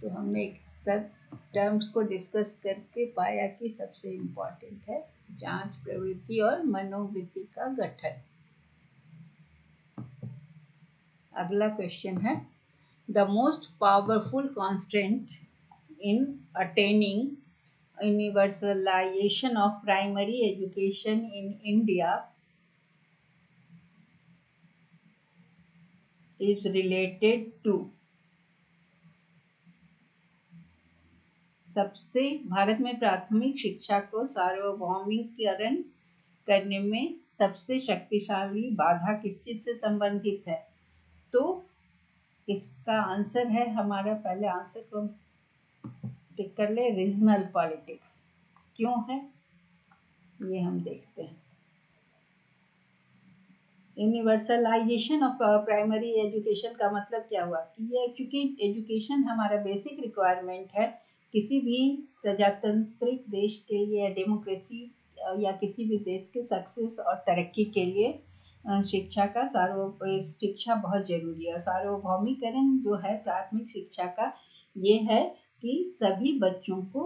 तो हमने सब टर्म्स को डिस्कस करके पाया कि सबसे इम्पॉर्टेंट है जांच, प्रवृत्ति और मनोवृत्ति का गठन। अगला क्वेश्चन है, the most powerful constant in attaining universalization of primary education in India is related to, सबसे भारत में प्राथमिक शिक्षा को सार्वभौमिकरण करने में सबसे शक्तिशाली बाधा किस चीज से संबंधित है? तो इसका आंसर है, हमारा पहले आंसर को टिक कर ले, रीजनल पॉलिटिक्स। क्यों है ये हम देखते हैं। यूनिवर्सलाइजेशन ऑफ प्राइमरी एजुकेशन का मतलब क्या हुआ कि ये क्योंकि एजुकेशन हमारा बेसिक रिक्वायरमेंट है किसी भी प्रजातांत्रिक देश के लिए, डेमोक्रेसी या किसी भी देश के सक्सेस और तरक्की के लिए शिक्षा बहुत जरूरी है। सार्वभौमिकरण जो है प्राथमिक शिक्षा का, ये है कि सभी बच्चों को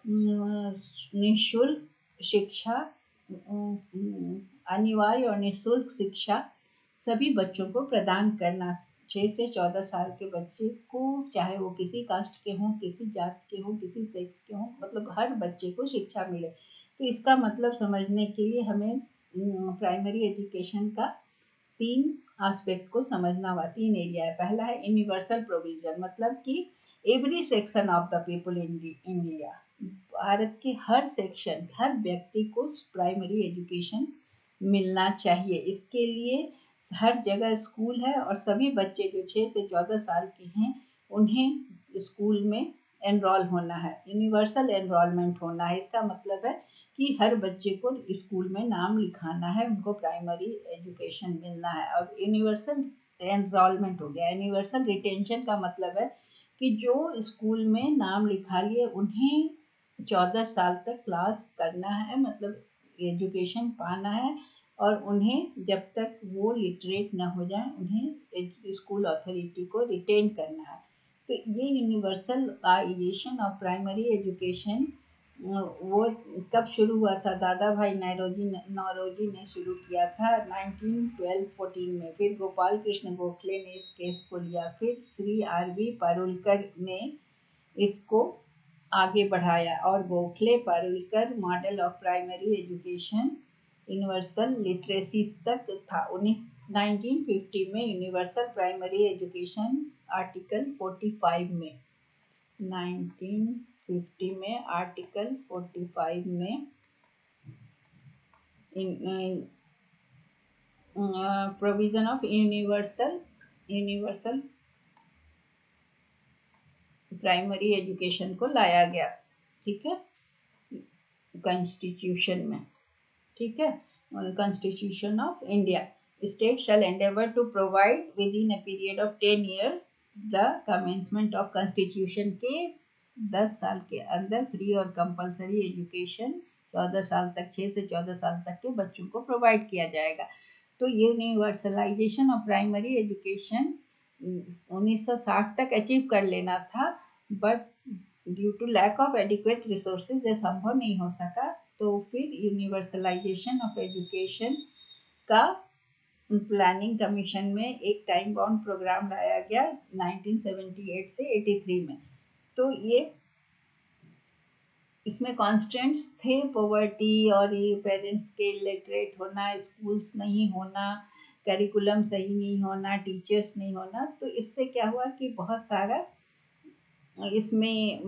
निःशुल्क शिक्षा, अनिवार्य और निःशुल्क शिक्षा सभी बच्चों को प्रदान करना। 6 से 14 साल के बच्चे को, चाहे वो किसी कास्ट के हों, किसी जात के हों, किसी सेक्स के हों, मतलब हर बच्चे को शिक्षा मिले। तो इसका मतलब समझने के लिए हमें प्राइमरी एजुकेशन का 3 एस्पेक्ट को समझना हुआ। 3 एरिया है। पहला है यूनिवर्सल प्रोविजन, मतलब कि every section of the people in India, Bharat के हर सेक्शन, हर व्यक्ति को प्राइमरी एजुकेशन मिलना चाहिए। इसके लिए हर जगह स्कूल है और सभी बच्चे जो 6 से 14 साल के हैं उन्हें स्कूल में एनरोल होना है। यूनिवर्सल एनरोलमेंट होना है, इसका मतलब है कि हर बच्चे को स्कूल में नाम लिखाना है, उनको प्राइमरी एजुकेशन मिलना है। और यूनिवर्सल एनरोलमेंट हो गया। यूनिवर्सल रिटेंशन का मतलब है कि जो स्कूल में नाम लिखा लिए उन्हें 14 साल तक क्लास करना है, मतलब एजुकेशन पाना है, और उन्हें जब तक वो लिटरेट ना हो जाए उन्हें स्कूल अथॉरिटी को रिटेन करना है। तो ये यूनिवर्सलाइजेशन ऑफ प्राइमरी एजुकेशन वो कब शुरू हुआ था? दादा भाई नौरोजी ने शुरू किया था 1912-14 में। फिर गोपाल कृष्ण गोखले ने इस केस को लिया। फिर श्री RV पारुलकर ने इसको आगे बढ़ाया और Gokhale Parulkar model of primary education universal literacy तक था। 1950 में यूनिवर्सल प्राइमरी एजुकेशन आर्टिकल 45 में 1950 में आर्टिकल 45 में provision of universal primary education को लाया गया। ठीक है, कॉन्स्टिट्यूशन में। ठीक है, constitution of India, state shall endeavour to provide within a period of 10 years the commencement of constitution के 10 साल के अंदर फ्री और कंपलसरी एजुकेशन 14 साल तक, 6 से 14 साल तक के बच्चों को प्रोवाइड किया जाएगा। तो यूनिवर्सलाइजेशन ऑफ प्राइमरी एजुकेशन 1960 तक अचीव कर लेना था, but due to lack of adequate resources ये संभव नहीं हो सका। तो फिर यूनिवर्सलाइजेशन ऑफ एजुकेशन का प्लानिंग कमीशन में एक टाइम बाउंड प्रोग्राम लाया गया 1978 से 83 में। तो ये इसमें कॉन्स्टेंट्स थे, पॉवर्टी और ये पेरेंट्स के इलिटरेट होना, स्कूल्स नहीं होना, करिकुलम सही नहीं होना, टीचर्स नहीं होना। तो इससे क्या हुआ कि बहुत सारा इसमें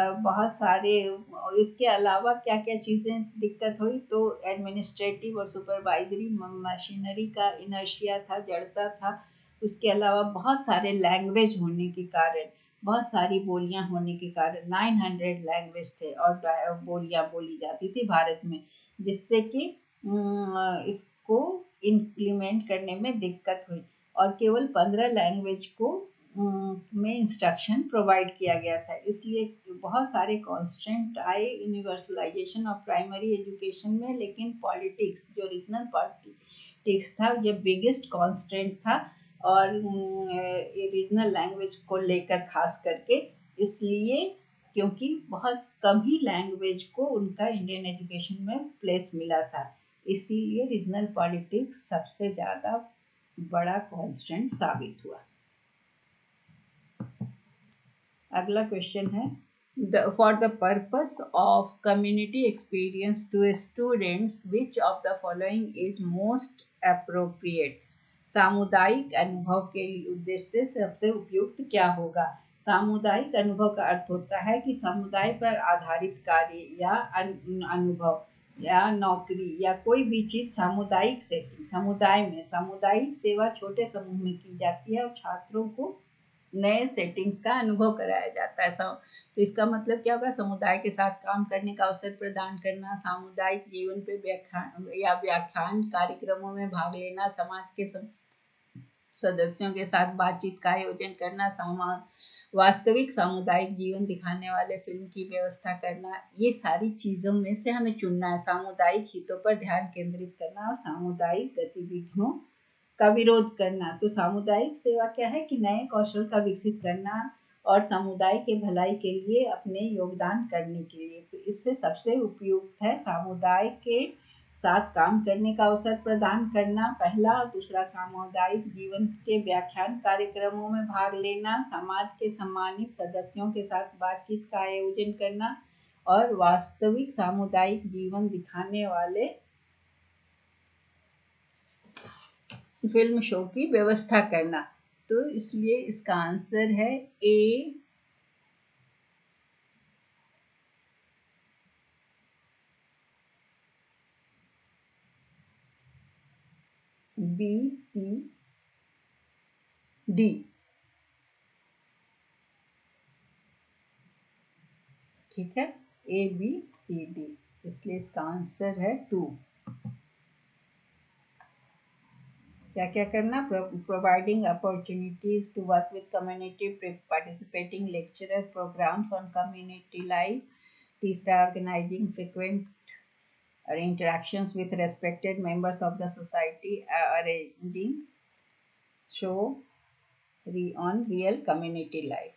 बहुत सारे, इसके अलावा क्या क्या चीज़ें दिक्कत हुई, तो एडमिनिस्ट्रेटिव और सुपरवाइजरी मशीनरी का इनर्शिया था, जड़ता था। उसके अलावा बहुत सारे लैंग्वेज होने के कारण, बहुत सारी बोलियां होने के कारण 900 लैंग्वेज थे और बोलियां बोली जाती थी भारत में, जिससे कि इसको इम्प्लीमेंट करने में दिक्कत हुई और केवल 15 लैंग्वेज को में इंस्ट्रक्शन प्रोवाइड किया गया था। इसलिए बहुत सारे कॉन्स्टेंट आए यूनिवर्सलाइजेशन ऑफ प्राइमरी एजुकेशन में, लेकिन पॉलिटिक्स, जो रीजनल पॉलिटिक्स था, ये बिगेस्ट कॉन्स्टेंट था और रीजनल लैंग्वेज को लेकर खास करके, इसलिए क्योंकि बहुत कम ही लैंग्वेज को उनका इंडियन एजुकेशन में प्लेस मिला था, इसीलिए रीजनल पॉलिटिक्स सबसे ज़्यादा बड़ा कॉन्स्टेंट साबित हुआ। अगला क्वेश्चन है, for the purpose of community experience to students which of the following is most appropriate. सामुदायिक अनुभव के उद्देश्य से सबसे उपयुक्त क्या होगा? सामुदायिक अनुभव का अर्थ होता है कि समुदाय पर आधारित कार्य या अनुभव या नौकरी या कोई भी चीज सामुदायिक सेटिंग, समुदाय में सामुदायिक सेवा छोटे समूह में की जाती है और छात्रों को नए सेटिंग्स का अनुभव कराया जाता है। तो इसका मतलब क्या होगा? समुदाय के साथ काम करने का अवसर प्रदान करना, सामुदायिक जीवन पे व्याख्यान कार्यक्रमों में भाग लेना, समाज के सदस्यों के साथ बातचीत का आयोजन करना, वास्तविक सामुदायिक जीवन दिखाने वाले फिल्म की व्यवस्था करना, ये सारी चीज़ों में से हमें चुनना है। सामुदायिक हितों पर ध्यान केंद्रित करना और सामुदायिक गतिविधियों का विरोध करना। तो सामुदायिक सेवा क्या है कि नए कौशल का विकसित करना और समुदाय के भलाई के लिए अपने योगदान करने के लिए। तो इससे सबसे उपयुक्त है समुदाय के साथ काम करने का अवसर प्रदान करना, पहला। दूसरा, सामुदायिक जीवन के व्याख्यान कार्यक्रमों में भाग लेना, समाज के सम्मानित सदस्यों के साथ बातचीत का आयोजन करना और वास्तविक सामुदायिक जीवन दिखाने वाले फिल्म शो की व्यवस्था करना। तो इसलिए इसका आंसर है ए, बी, सी, डी। ठीक है, ए, बी, सी, डी, इसलिए इसका आंसर है 2। क्या क्या करना? Providing opportunities to work with community, participating lecturer programs on community life. तीसरा, organizing frequent interactions with respected members of the society, arranging show on real community life.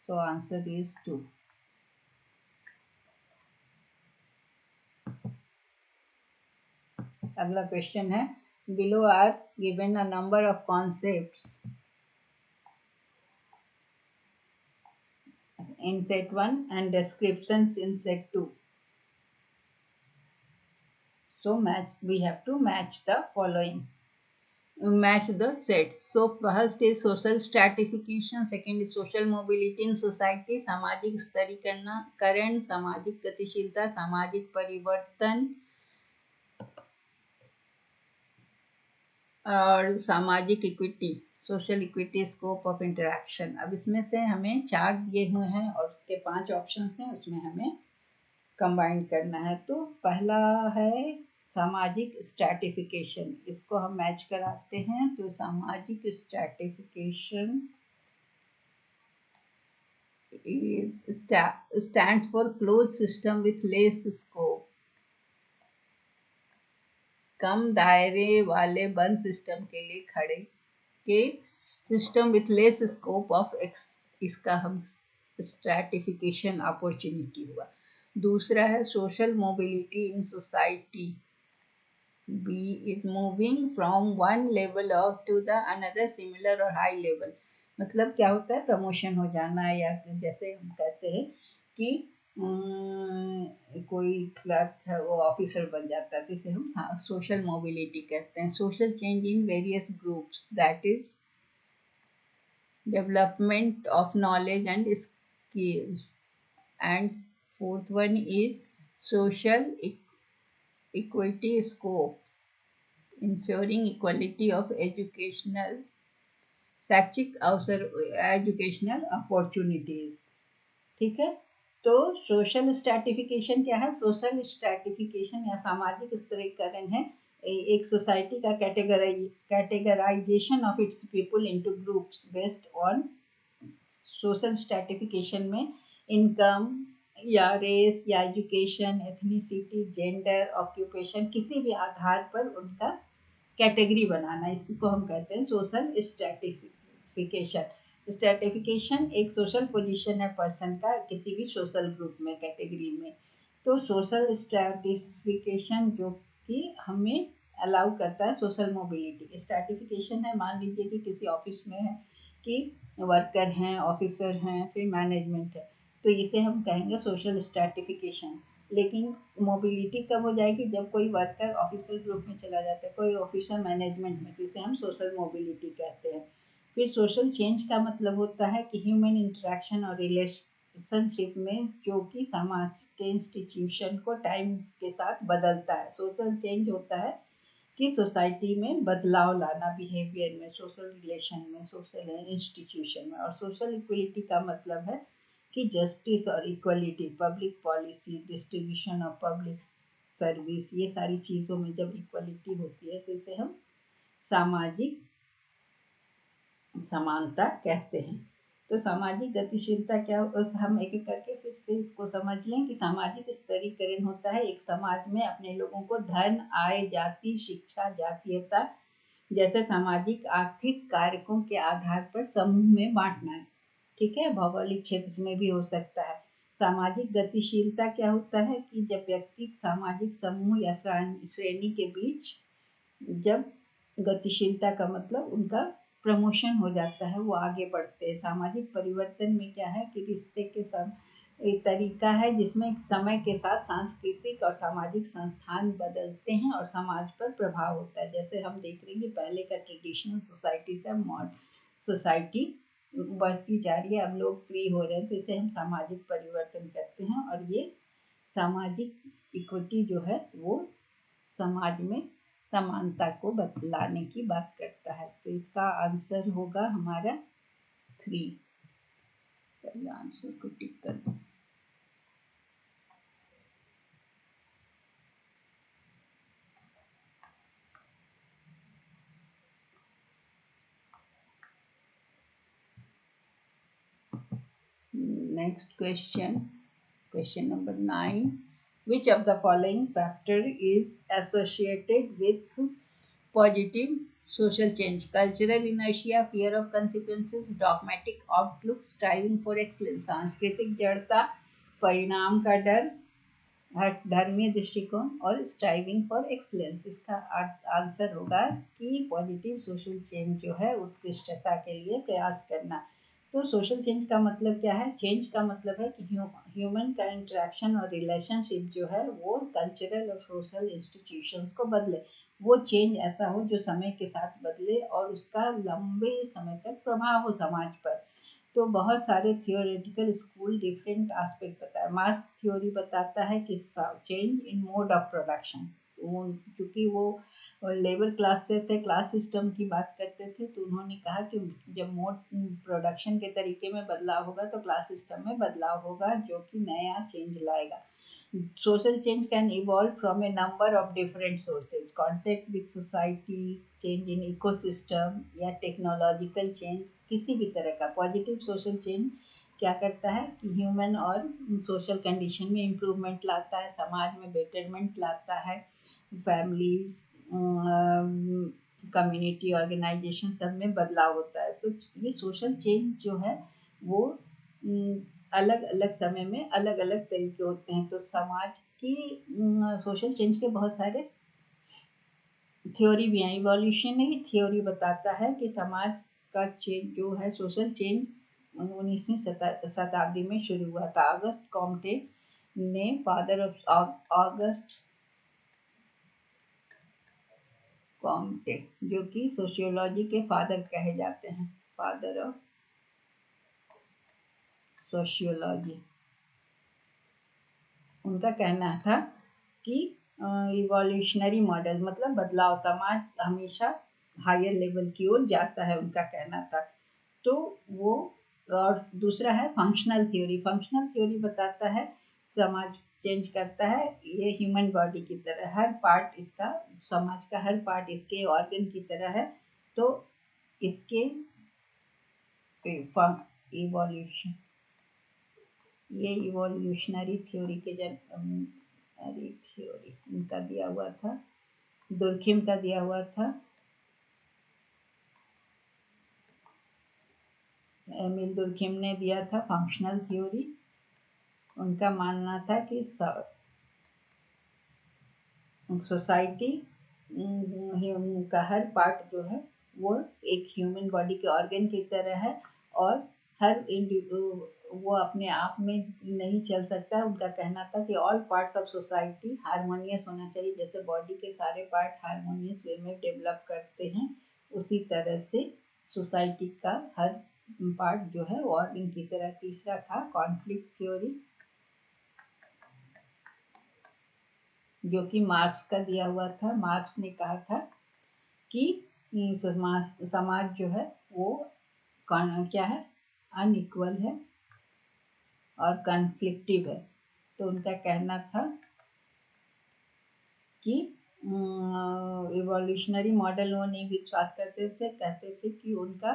So answer is 2. अगला question है, below are given a number of concepts in set 1 and descriptions in set 2. So we have to match the following. Match the sets. So first is social stratification, second is social mobility in society, सामाजिक स्तरीकरण, सामाजिक गतिशीलता, सामाजिक परिवर्तन और सामाजिक equity, social equity, scope of interaction. अब इसमें से हमें 4 दिए हुए हैं और उसके 5 ऑप्शंस हैं, उसमें हमें कंबाइन करना है। तो पहला है सामाजिक स्ट्रैटिफिकेशन, इसको हम मैच कराते हैं। तो सामाजिक stratification stands for closed system with less scope, कम दायरे वाले बंद सिस्टम के लिए खड़े के system with less scope of x, इसका हम स्ट्रैटिफिकेशन अपॉर्चुनिटी हुआ। दूसरा है social mobility in society, B is moving from one level of to the another similar or high level। मतलब क्या होता है? प्रमोशन हो जाना, या जैसे हम कहते हैं कि कोई क्लर्क है वो ऑफिसर बन जाता है, तो इसे हम सोशल मोबिलिटी कहते हैं। Social change in various groups, that is development of knowledge and skills. And fourth one is social equity scope, ensuring equality of शैक्षिक अवसर, एजुकेशनल अपॉर्चुनिटीज। ठीक है, तो सोशल स्ट्रैटिफिकेशन क्या है? सोशल स्ट्रैटिफिकेशन या सामाजिक स्तरीकरण है एक सोसाइटी का categorisation of its people into groups based on. Social stratification में इनकम या रेस या एजुकेशन, एथनिसिटी, जेंडर, ऑक्यूपेशन, किसी भी आधार पर उनका कैटेगरी बनाना, इसको हम कहते हैं सोशल स्ट्रैटिफिकेशन। स्ट्रैटिफिकेशन एक सोशल पोजीशन है पर्सन का किसी भी सोशल ग्रुप में, कैटेगरी में। तो सोशल स्ट्रैटिफिकेशन जो कि हमें अलाउ करता है सोशल मोबिलिटी। स्ट्रैटिफिकेशन है, मान लीजिए कि किसी ऑफिस में है कि वर्कर हैं, ऑफिसर हैं, फिर मैनेजमेंट है, तो इसे हम कहेंगे सोशल स्ट्रैटिफिकेशन। लेकिन मोबिलिटी कब हो जाएगी? जब कोई वर्कर ऑफिसर ग्रुप में चला जाता है, कोई ऑफिसर मैनेजमेंट में, तो इसे हम सोशल मोबिलिटी कहते हैं। फिर सोशल चेंज का मतलब होता है कि ह्यूमन इंटरेक्शन और रिलेशनशिप में जो कि समाज के इंस्टीट्यूशन को टाइम के साथ बदलता है। सोशल चेंज होता है कि सोसाइटी में बदलाव लाना, बिहेवियर में, सोशल रिलेशन में, सोशल इंस्टीट्यूशन में। और सोशल इक्वलिटी का मतलब है कि जस्टिस और equality, public policy, distribution of public service, ये सारी चीज़ों में जब इक्वलिटी होती है तो इसे हम सामाजिक समानता कहते हैं। तो सामाजिक गतिशीलता क्या, हम एक एक करके फिर से इसको समझ लें कि सामाजिक स्तरीकरण होता है एक समाज में अपने लोगों को धन, आय, जाति, शिक्षा, जातीयता जैसे सामाजिक आर्थिक कारकों के आधार पर समूह में बांटना है। ठीक है, भौगोलिक क्षेत्र में भी हो सकता है। सामाजिक गतिशीलता क्या होता है कि जब व्यक्ति सामाजिक समूह या श्रेणी के बीच जब गतिशीलता का मतलब उनका प्रमोशन हो जाता है, वो आगे बढ़ते हैं। सामाजिक परिवर्तन में क्या है कि रिश्ते के एक तरीका है जिसमें समय के साथ सांस्कृतिक और सामाजिक संस्थान बदलते हैं और समाज पर प्रभाव होता है। जैसे हम देख रहे हैं कि पहले का ट्रेडिशनल सोसाइटी से मॉडर्न सोसाइटी बढ़ती जा रही है, अब लोग फ्री हो रहे हैं, तो इसे हम सामाजिक परिवर्तन कहते हैं। और ये सामाजिक इक्विटी जो है वो समाज में समानता को बतलाने की बात करता है। तो इसका आंसर होगा हमारा 3। पहले आंसर को टिक कर दो। Next question number 9. Which of the following factor is associated with positive social change? Cultural inertia, fear of consequences, dogmatic outlook, striving for excellence, सांस्कृतिक जड़ता, परिणाम का डर, धर्मीय दृष्टिकोण और स्ट्राइविंग फॉर एक्सीलेंस। इसका आंसर होगा कि पॉजिटिव सोशल चेंज जो है उत्कृष्टता के लिए प्रयास करना। तो सोशल चेंज का मतलब क्या है? चेंज का मतलब है कि ह्यूमन का इंटरेक्शन और रिलेशनशिप जो है वो कल्चरल और सोशल इंस्टीट्यूशंस को बदले। वो चेंज ऐसा हो जो समय के साथ बदले और उसका लंबे समय तक प्रभाव हो समाज पर। तो बहुत सारे थियोरेटिकल स्कूल डिफरेंट एस्पेक्ट बताया। मार्क्स थ्योरी बताता है कि change in mode of production, क्योंकि वो लेबर क्लास से थे, क्लास सिस्टम की बात करते थे, तो उन्होंने कहा कि जब मोड प्रोडक्शन के तरीके में बदलाव होगा तो क्लास सिस्टम में बदलाव होगा जो कि नया चेंज लाएगा। Social change can evolve from a number of different sources: contact with society, change in ecosystem या technological change, किसी भी तरह का। पॉजिटिव सोशल चेंज क्या करता है कि ह्यूमन और सोशल कंडीशन में इम्प्रूवमेंट लाता है, समाज में बेटरमेंट लाता है, फैमिलीज, कम्युनिटी, ऑर्गेनाइजेशन सब में बदलाव होता है। तो ये सोशल चेंज जो है वो अलग अलग समय में अलग अलग तरीके होते हैं। तो समाज की सोशल चेंज के बहुत सारे थ्योरी भी हैं। इवोल्यूशनरी थ्योरी बताता है कि समाज का चेंज जो है, सोशल चेंज 19वीं शताब्दी में शुरू हुआ था। ऑगस्ट कॉम्टे ने, फादर ऑफ ऑगस्ट कॉम्टे, जो कि सोशियोलॉजी के फादर कहे जाते हैं, फादर ऑफ सोशियोलॉजी, उनका कहना था कि इवोल्यूशनरी मॉडल मतलब बदलाव, समाज हमेशा हायर लेवल की ओर जाता है, उनका कहना था। तो वो, और दूसरा है फंक्शनल थ्योरी। फंक्शनल थ्योरी बताता है समाज चेंज करता है ये ह्यूमन बॉडी की तरह, हर पार्ट इसका, समाज का हर पार्ट इसके ऑर्गन की तरह है। तो इसके इवोल्यूशन, ये इवोल्यूशनरी थ्योरी के थ्योरी इनका दिया हुआ था, दुर्खिम का दिया हुआ था, एमिल दुर्खिम ने दिया था फंक्शनल थ्योरी। उनका मानना था कि सोसाइटी का हर पार्ट जो है वो एक ह्यूमन बॉडी के ऑर्गन की तरह है और हर वो अपने आप में नहीं चल सकता है। उनका कहना था कि all parts of society harmonious होना चाहिए। जैसे बॉडी के सारे पार्ट हारमोनियस वे में डेवलप करते हैं, उसी तरह से सोसाइटी का हर पार्ट जो है वो ऑर्गन की तरह। तीसरा था कॉन्फ्लिक्ट थ्योरी, जो कि मार्क्स का दिया हुआ था। मार्क्स ने कहा था कि समाज जो है वो क्या है, अनइक्वल है और कन्फ्लिक्टिव है। तो उनका कहना था कि इवोल्यूशनरी मॉडल वो नहीं विश्वास करते थे, कहते थे कि उनका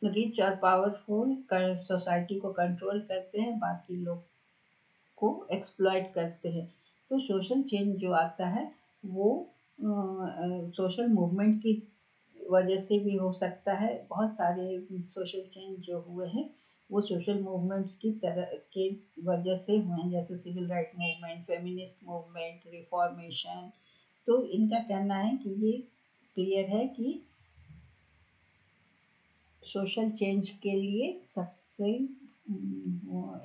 रिच और पावरफुल सोसाइटी को कंट्रोल करते हैं, बाकी लोग को एक्सप्लॉइट करते हैं। तो सोशल चेंज जो आता है वो सोशल मूवमेंट की वजह से भी हो सकता है। बहुत सारे सोशल चेंज जो हुए हैं वो सोशल मूवमेंट्स की तरह के वजह से हुए हैं, जैसे civil right movement, feminist movement, reformation. तो इनका कहना है कि ये क्लियर है कि सोशल चेंज के लिए सबसे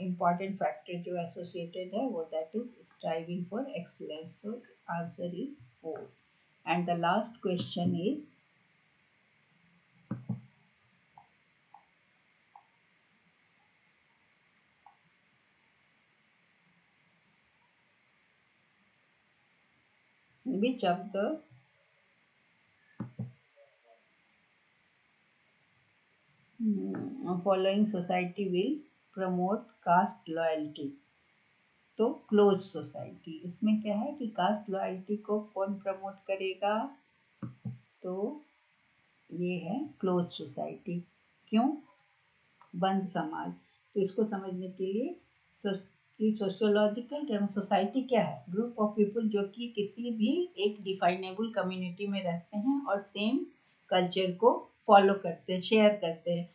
इम्पॉर्टेंट फैक्टर जो एसोसिएटेड है वो that is striving for excellence. So answer is 4। And the last question is which of the following society will promote caste loyalty? तो क्लोज सोसाइटी। इसमें क्या है कि कास्ट लॉयल्टी को कौन प्रमोट करेगा? तो ये है क्लोज सोसाइटी। क्यों? बंद समाज। तो इसको समझने के लिए कि सोशियोलॉजिकल टर्म सोसाइटी क्या है? ग्रुप ऑफ पीपल जो कि किसी भी एक डिफाइनेबल कम्युनिटी में रहते हैं और सेम कल्चर को फॉलो करते हैं, शेयर करते हैं।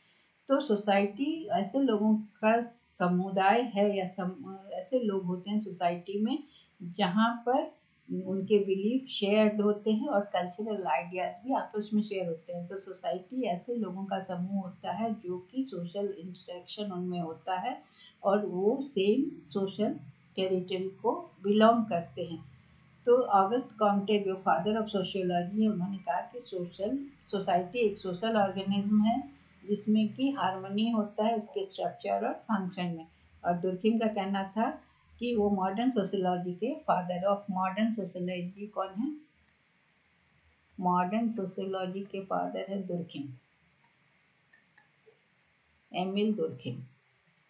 तो सोसाइटी ऐसे लोगों का समुदाय है या ऐसे लोग होते हैं सोसाइटी में जहाँ पर उनके बिलीफ शेयर्ड होते हैं और कल्चरल आइडियाज भी आपस में शेयर होते हैं। तो सोसाइटी ऐसे लोगों का समूह होता है जो कि सोशल इंटरेक्शन उनमें होता है और वो सेम सोशल टेरिटरी को बिलोंग करते हैं। तो ऑगस्ट कॉम्टे जो फादर ऑफ सोशियोलॉजी है उन्होंने कहा कि सोसाइटी एक सोशल ऑर्गेनिज्म है जिसमें कि हार्मनी होता है उसके स्ट्रक्चर और फंक्शन में। और दुर्खिम का कहना था कि वो मॉडर्न सोशियोलॉजी के फादर ऑफ मॉडर्न सोशियोलॉजी कौन है? मॉडर्न सोशियोलॉजी के फादर है दुर्खिम, एमिल दुर्खिम।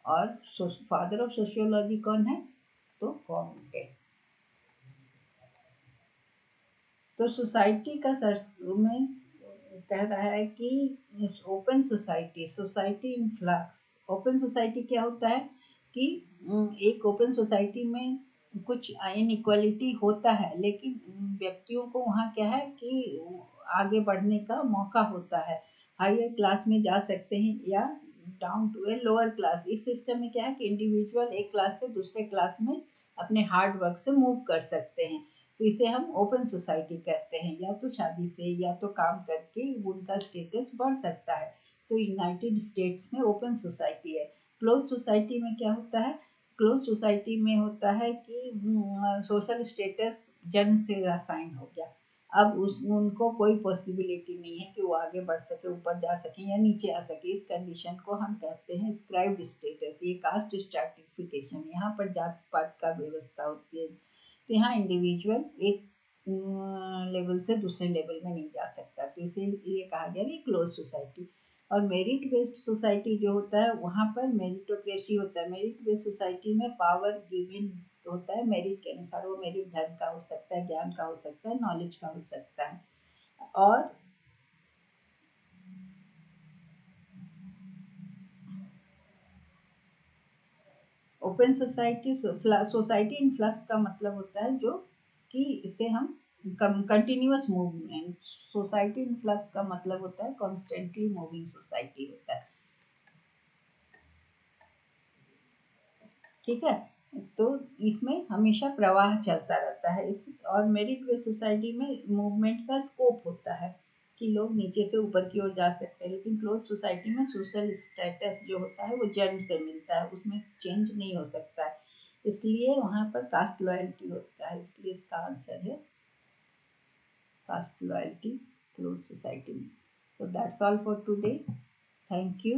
और फादर ऑफ सोशियोलॉजी कौन है? तो कॉम्टे। तो सोसाइटी का में कह रहा है कि open society, society in flux. Open society क्या होता है कि एक ओपन सोसाइटी में कुछ इनइक्वालिटी होता है लेकिन व्यक्तियों को वहाँ क्या है कि आगे बढ़ने का मौका होता है, हायर क्लास में जा सकते हैं या down to a lower class. इस सिस्टम में क्या है कि इंडिविजुअल एक क्लास से दूसरे क्लास में अपने हार्ड वर्क से मूव कर सकते हैं। तो इसे हम ओपन सोसाइटी कहते हैं। या तो शादी से या तो काम करके उनका स्टेटस बढ़ सकता है। तो यूनाइटेड स्टेट्स में ओपन सोसाइटी है। क्लोज सोसाइटी में क्या होता है? क्लोज सोसाइटी में होता है कि सोशल स्टेटस जन्म से असाइन हो गया। अब उनको कोई पॉसिबिलिटी नहीं है कि वो आगे बढ़ सके, ऊपर जा सके या नीचे आ सके। इस कंडीशन को हम कहते हैं स्क्राइब्ड स्टेटस। ये कास्ट स्ट्रैटिफिकेशन, यहाँ पर जात पात का व्यवस्था होती है। तो यहाँ इंडिविजुअल एक लेवल से दूसरे लेवल में नहीं जा सकता। तो इसीलिए कहा गया कि क्लोज सोसाइटी। और मेरिट बेस्ड सोसाइटी जो होता है वहाँ पर मेरिटोक्रेसी होता है। मेरिट बेस्ड सोसाइटी में पावर गिवन होता है मेरिट के अनुसार। वो मेरिट धन का हो सकता है, ज्ञान का हो सकता है, नॉलेज का हो सकता है। और open society, society in flux का मतलब होता है जो कि इसे हम continuous movement. Society in flux का मतलब होता है कॉन्स्टेंटली मूविंग सोसाइटी होता है। ठीक है, तो इसमें हमेशा प्रवाह चलता रहता है। इस और मेरिट बेस्ड सोसाइटी में मूवमेंट का स्कोप होता है कि लोग नीचे से ऊपर की ओर जा सकते हैं। लेकिन क्लोज सोसाइटी में सोशल स्टेटस जो होता है वो जन्म से मिलता है, उसमें चेंज नहीं हो सकता है। इसलिए वहाँ पर कास्ट लॉयल्टी होता है। इसलिए इसका आंसर है कास्ट लॉयल्टी क्लोज सोसाइटी में। So that's all for today. Thank you.